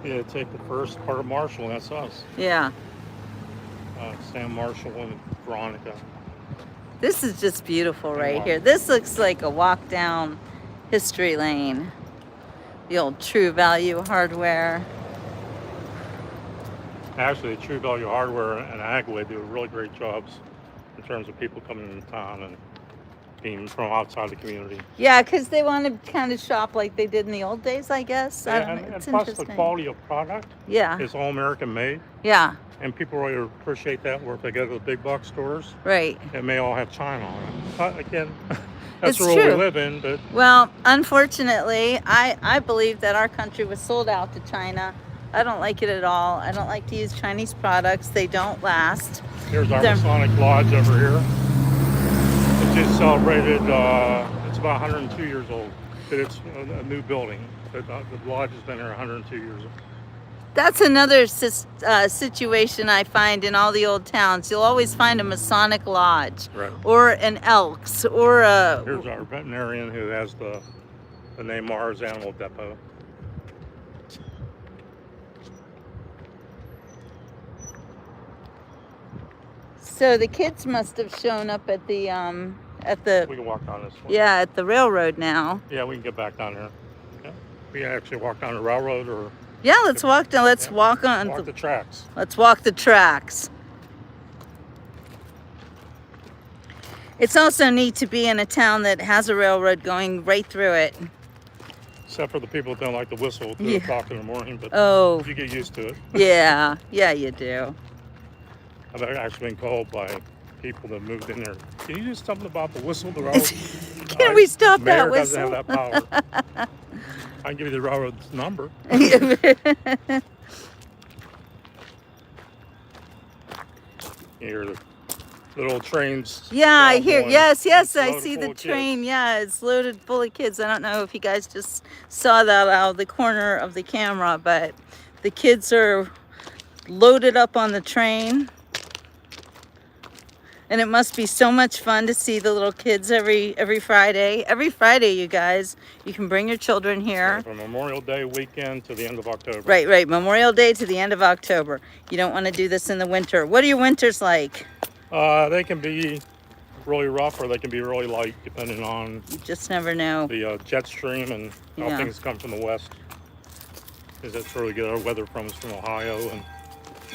Yeah, take the first part of Marshall, and that's us. Yeah. Sam Marshall and Veronica. This is just beautiful right here. This looks like a walk down history lane. The old True Value Hardware. Actually, True Value Hardware and Agway do really great jobs in terms of people coming into town and being from outside the community. Yeah, because they want to kind of shop like they did in the old days, I guess. I don't And, know. and It's plus the interesting. quality of product Yeah, is all American made, yeah, and people really appreciate that. Where if they go to the big box stores, right. it may all have China on it. But again, that's It's the world we true. live in. But Well, unfortunately, I believe that our country was sold out to China. I don't like it at all. I don't like to use Chinese products. They don't last. here's our They're- Masonic Lodge over here. It just celebrated. It's about 102 years old. But it's a new building. But the lodge has been here 102 years old. That's another situation I find in all the old towns. You'll always find a Masonic lodge, Right. or an Elks, or a Here's our veterinarian who has the name Mars Animal Depot. So the kids must have shown up at the We can walk down this one. yeah, at the railroad now. Yeah, we can get back down here. Yeah. We can actually walk down the railroad or Yeah, let's walk down. Let's Yeah. walk on. walk the tracks. Let's walk the tracks. It's also neat to be in a town that has a railroad going right through it. Except for the people that don't like to whistle at 2 Yeah. o'clock in the morning, but Oh, you get used to it. yeah, yeah, you do. I've actually been called by people that moved in there. Can you do something about the whistle? The railroad? Can we stop Mayor that doesn't have whistle? that power. I can give you the railroad's number. You hear the little trains. Yeah, I hear. going. Yes, It's I loaded see full the of kids. train. Yeah, it's loaded full of kids. I don't know if you guys just saw that out of the corner of the camera, but the kids are loaded up on the train. And it must be so much fun to see the little kids every Friday. Every Friday, you guys, you can bring your children here. From Memorial Day weekend to the end of October. Right. Memorial Day to the end of October. You don't want to do this in the winter. What are your winters like? They can be really rough or they can be really light, depending on You just never know. the jet stream and how Yeah. things come from the west. Because that's where we get our weather from Ohio and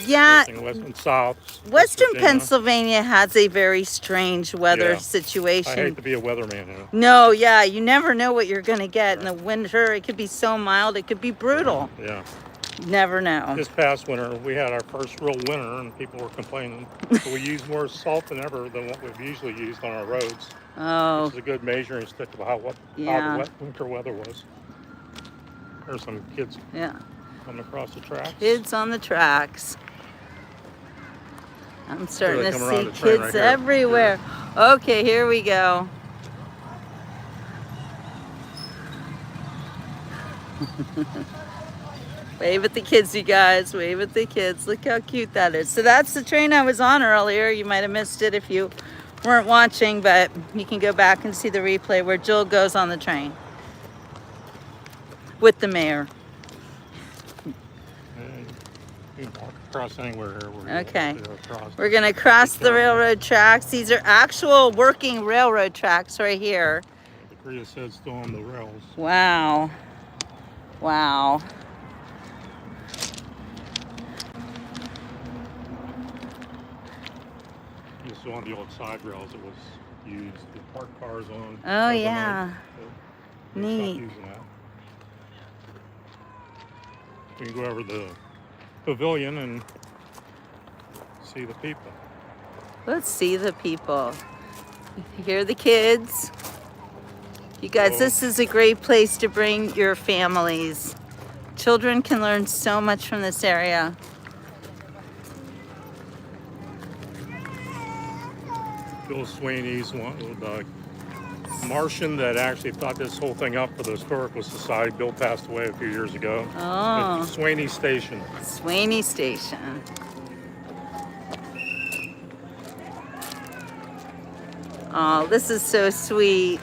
Yeah, west and south. Western Virginia. Pennsylvania has a very strange weather Yeah. I situation. hate to be a weatherman, you know. No, yeah, you never know what you're going to get in the winter. It could be so mild, it could be brutal. Yeah. You never know. This past winter, we had our first real winter, and people were complaining. So we used more salt than ever than what we've usually used on our roads. Oh, It's a good measuring stick of how Yeah. the wet winter weather was. There's some kids yeah. coming across the tracks. Kids on the tracks. I'm starting Here to they come around see the train kids right here. everywhere. Okay, here we go. Wave at the kids, you guys. Wave at the kids. Look how cute that is. So that's the train I was on earlier. You might have missed it if you weren't watching, but you can go back and see the replay where Jill goes on the train with the mayor. And you can walk across anywhere here. Okay. Across. We're gonna cross the railroad tracks. These are actual working railroad tracks right here. The Prius head's still on the rails. Wow. Wow. This is one of the old side rails that was used to park cars on. Oh, overnight. yeah. They stopped Neat. using that. We can go over the pavilion and see the people. Let's see the people. Hear the kids. You guys, this is a great place to bring your families. Children can learn so much from this area. Bill Sweeney's one, the Martian that actually thought this whole thing up for the Historical Society. Bill passed away a few years ago. Oh. At Sweeney Station. Sweeney Station. Oh, this is so sweet.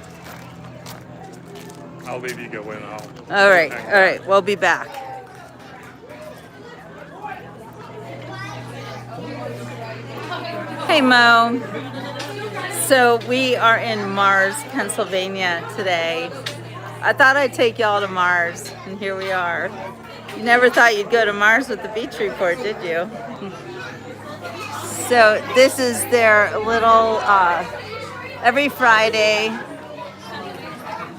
I'll leave you go in. All right, we'll be back. Hey, Mo. So we are in Mars, Pennsylvania today. I thought I'd take y'all to Mars, and here we are. You never thought you'd go to Mars with the beach report, did you? So this is their little, every Friday,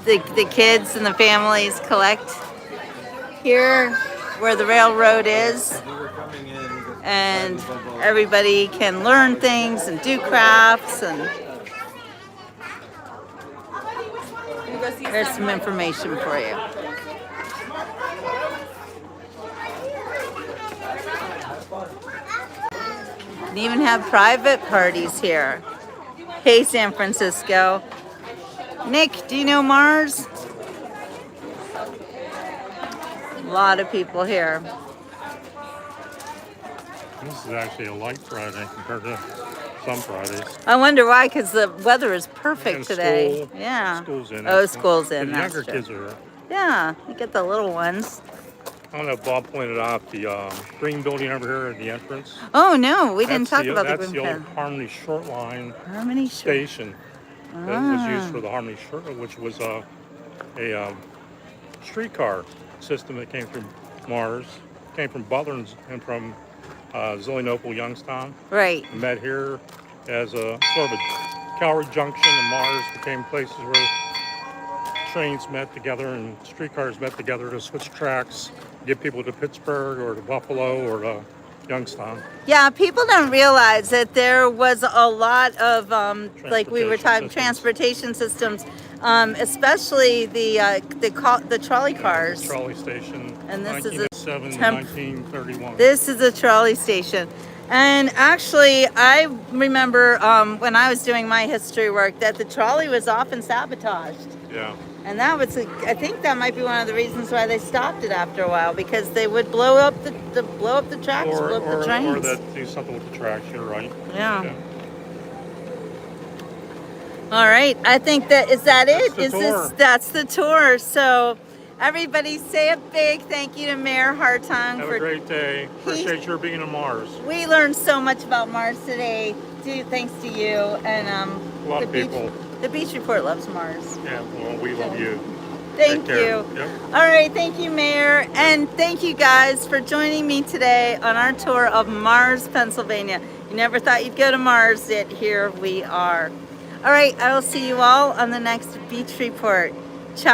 the kids and the families collect here where the railroad is, and everybody can learn things and do crafts, and there's some information for you. And even have private parties here. Hey, San Francisco. Nick, do you know Mars? A lot of people here. This is actually a light Friday compared to some Fridays. I wonder why, because the weather is perfect And today. school- Yeah. School's in. Oh, school's in. The That's younger true. kids are. Yeah, you get the little ones. I don't know if Bob pointed out the green building over here at the entrance. Oh no, we didn't That's talk about the That's the green old pen. Harmony Short Line Harmony station that was used for the Harmony Short, which was a streetcar system that came from Mars, came from Butler and from Zillinople, Youngstown. Right. Met here as a sort of a Calvary Junction, and Mars became places where trains met together and streetcars met together to switch tracks, get people to Pittsburgh or to Buffalo or to Youngstown. Yeah, people don't realize that there was a lot of, like we were talking, transportation systems, especially the trolley cars. Trolley station. And this is a 1931. This is a trolley station. And actually, I remember when I was doing my history work that the trolley was often sabotaged. Yeah. And that was, I think that might be one of the reasons why they stopped it after a while, because they would blow up the tracks, blow up the trains. Or that do something with the tracks. You're right. Yeah. All right, I think that is that it. the Is this tour. that's the tour? So everybody say a big thank you to Mayor Hartung Have for a great day. Appreciate your being on Mars. we learned so much about Mars today, thanks to you and A lot of people. The Beach Report loves Mars. Yeah, well, we love you. Thank Take care. you. Yep. All right, thank you, Mayor, and thank you guys for joining me today on our tour of Mars, Pennsylvania. You never thought you'd go to Mars, yet here we are. All right, I will see you all on the next Beach Report.